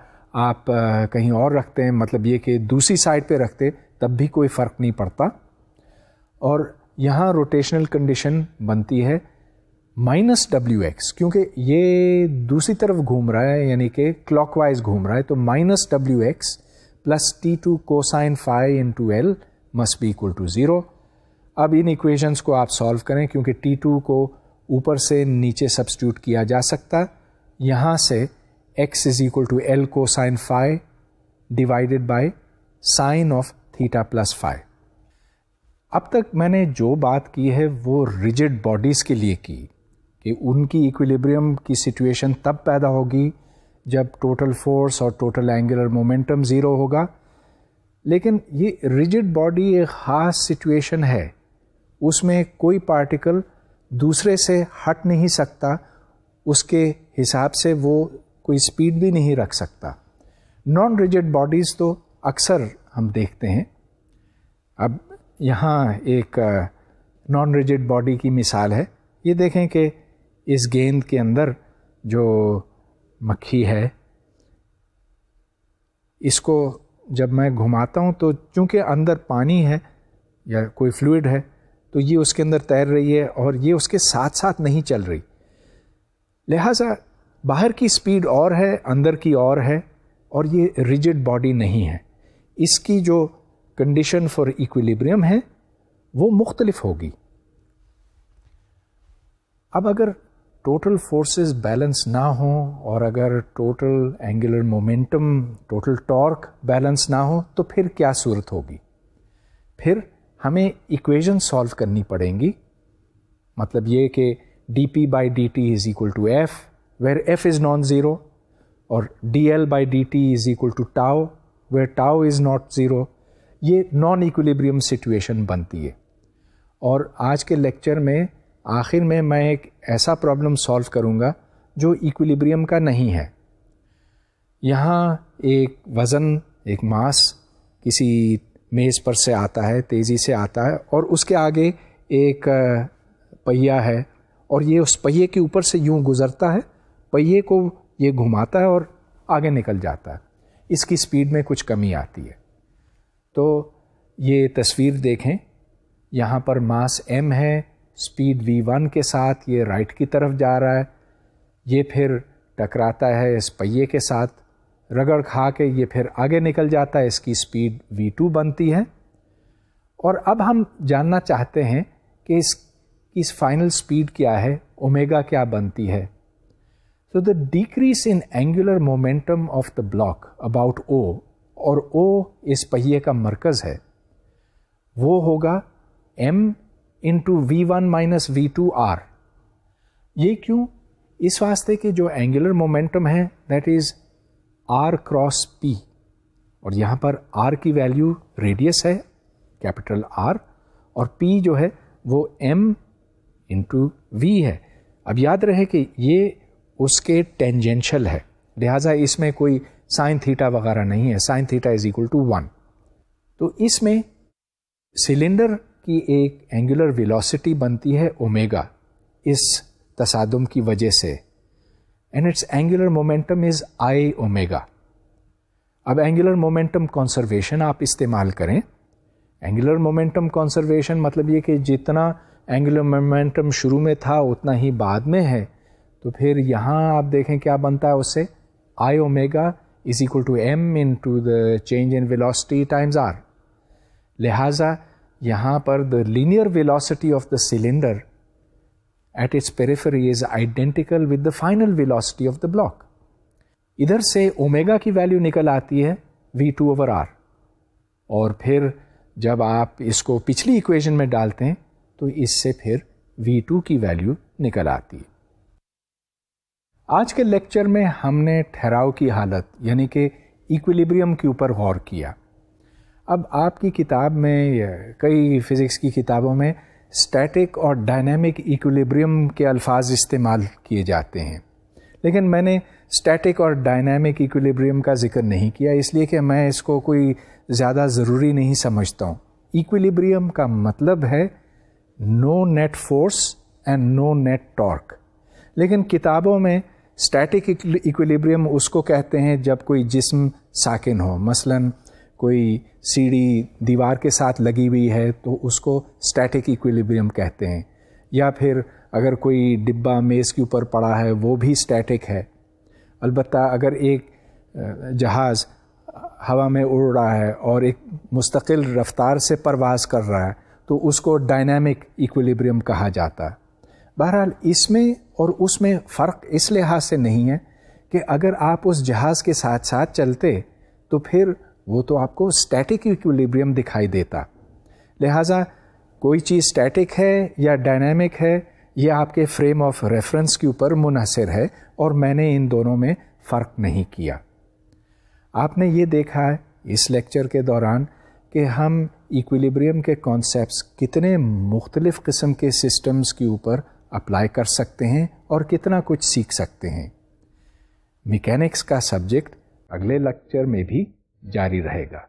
Speaker 1: آپ کہیں اور رکھتے ہیں, مطلب یہ کہ دوسری سائڈ پہ رکھتے, تب بھی کوئی فرق نہیں پڑتا. اور یہاں روٹیشنل کنڈیشن بنتی ہے -WX, کیونکہ یہ دوسری طرف گھوم رہا ہے, یعنی کہ کلاک وائز گھوم رہا ہے. تو -WX plus T2 cosine phi into L must be equal to 0. اب ان ایکویشنز کو آپ سالو کریں, کیونکہ T2 کو اوپر سے نیچے سبسٹیوٹ کیا جا سکتا. یہاں سے x is equal to L cosine phi divided by sine of theta plus phi. اب تک میں نے جو بات کی ہے وہ ریجڈ باڈیز کے لیے کی کہ ان کی ایکویلیبریم کی سچویشن تب پیدا ہوگی جب ٹوٹل فورس اور ٹوٹل اینگولر مومنٹم زیرو ہوگا. لیکن یہ ریجڈ باڈی ایک خاص سچویشن ہے, اس میں کوئی پارٹیکل دوسرے سے ہٹ نہیں سکتا, اس کے حساب سے وہ کوئی اسپیڈ بھی نہیں رکھ سکتا. نان ریجڈ باڈیز تو اکثر ہم دیکھتے ہیں. اب یہاں ایک نان ریجڈ باڈی کی مثال ہے. یہ دیکھیں کہ اس گیند کے اندر جو مکھی ہے, اس کو جب میں گھماتا ہوں تو چونکہ اندر پانی ہے یا کوئی فلوئڈ ہے تو یہ اس کے اندر تیر رہی ہے اور یہ اس کے ساتھ ساتھ نہیں چل رہی. لہٰذا باہر کی سپیڈ اور ہے, اندر کی اور ہے, اور یہ ریجڈ باڈی نہیں ہے. اس کی جو کنڈیشن فار ایکویلیبریم ہے وہ مختلف ہوگی. اب اگر ٹوٹل فورسز بیلنس نہ ہوں اور اگر total Angular momentum, total talk balance نہ ہو تو پھر کیا صورت ہوگی؟ پھر ہمیں ایکویژن سالو کرنی پڑیں گی. مطلب یہ کہ D P by D T is equal to F where F is non zero, اور D L by D T is equal to tau where tau is not zero. یہ نان ایکویلیبریم سچویشن بنتی ہے. اور آج کے lecture میں آخر میں ایک ایسا پرابلم سالو کروں گا جو ایکویلیبریم کا نہیں ہے. یہاں ایک وزن, ایک ماس کسی میز پر سے آتا ہے, تیزی سے آتا ہے, اور اس کے آگے ایک پہیہ ہے اور یہ اس پہیے کے اوپر سے یوں گزرتا ہے, پہیے کو یہ گھماتا ہے اور آگے نکل جاتا ہے. اس کی سپیڈ میں کچھ کمی آتی ہے. تو یہ تصویر دیکھیں, یہاں پر ماس m ہے, سپیڈ v1 کے ساتھ یہ رائٹ کی طرف جا رہا ہے, یہ پھر ٹکراتا ہے اس پہیے کے ساتھ, رگڑ کھا کے یہ پھر آگے نکل جاتا ہے, اس کی سپیڈ v2 بنتی ہے. اور اب ہم جاننا چاہتے ہیں کہ اس فائنل سپیڈ کیا ہے, اومیگا کیا بنتی ہے. So the decrease in angular momentum of the block about O, اور O اس پہیے کا مرکز ہے, وہ ہوگا m into v1 minus v2 r. یہ کیوں؟ اس واسطے کہ جو اینگولر مومنٹم ہے that is r cross p, اور یہاں پر r کی ویلیو ریڈیس ہے کیپٹل R, اور p جو ہے وہ m into v ہے. اب یاد رہے کہ یہ اس کے ٹینجنشل ہے, لہٰذا اس میں کوئی سائن تھیٹا وغیرہ نہیں ہے. Sine theta is equal to 1. تو اس میں سلنڈر کی ایک اینگولر ویلوسٹی بنتی ہے اومیگا اس تصادم کی وجہ سے, and its angular momentum is I omega. اب اینگولر مومنٹم کنزرویشن آپ استعمال کریں. اینگولر مومنٹم کنزرویشن مطلب یہ کہ جتنا اینگولر مومنٹم شروع میں تھا اتنا ہی بعد میں ہے. تو پھر یہاں آپ دیکھیں کیا بنتا ہے اس سے, I omega is equal to M into the change in velocity times R. لہٰذا یہاں پر the linear velocity of the cylinder at its periphery is identical with the final velocity of the block. ادھر سے omega کی value نکل آتی ہے v2 over r, اور پھر جب آپ اس کو پچھلی ایکویشن میں ڈالتے ہیں تو اس سے پھر v2 کی ویلیو نکل آتی ہے. آج کے لیکچر میں ہم نے ٹھہراؤ کی حالت یعنی کہ ایکویلیبریم کے اوپر غور کیا. اب آپ کی کتاب میں, کئی فزکس کی کتابوں میں اسٹیٹک اور ڈائنامک ایکویلیبریم کے الفاظ استعمال کیے جاتے ہیں, لیکن میں نے اسٹیٹک اور ڈائنامک ایکویلیبریم کا ذکر نہیں کیا, اس لیے کہ میں اس کو کوئی زیادہ ضروری نہیں سمجھتا ہوں. ایکویلیبریم کا مطلب ہے no net force and no net torque. لیکن کتابوں میں اسٹیٹک ایکویلیبریم اس کو کہتے ہیں جب کوئی جسم ساکن ہو, مثلاً کوئی سیڑھی دیوار کے ساتھ لگی ہوئی ہے تو اس کو اسٹیٹک ایکویلیبریم کہتے ہیں, یا پھر اگر کوئی ڈبہ میز کے اوپر پڑا ہے وہ بھی اسٹیٹک ہے. البتہ اگر ایک جہاز ہوا میں اڑ رہا ہے اور ایک مستقل رفتار سے پرواز کر رہا ہے تو اس کو ڈائنامک ایکویلیبریم کہا جاتا ہے. بہرحال اس میں اور اس میں فرق اس لحاظ سے نہیں ہے کہ اگر آپ اس جہاز کے ساتھ ساتھ چلتے تو پھر وہ تو آپ کو اسٹیٹک ایکویلیبریم دکھائی دیتا. لہٰذا کوئی چیز اسٹیٹک ہے یا ڈائنامک ہے یہ آپ کے فریم آف ریفرنس کے اوپر منحصر ہے، اور میں نے ان دونوں میں فرق نہیں کیا. آپ نے یہ دیکھا ہے اس لیکچر کے دوران کہ ہم ایکویلیبریم کے کانسیپٹس کتنے مختلف قسم کے سسٹمز کے اوپر اپلائی کر سکتے ہیں اور کتنا کچھ سیکھ سکتے ہیں. میکینکس کا سبجیکٹ اگلے لیکچر میں بھی جاری رہے گا.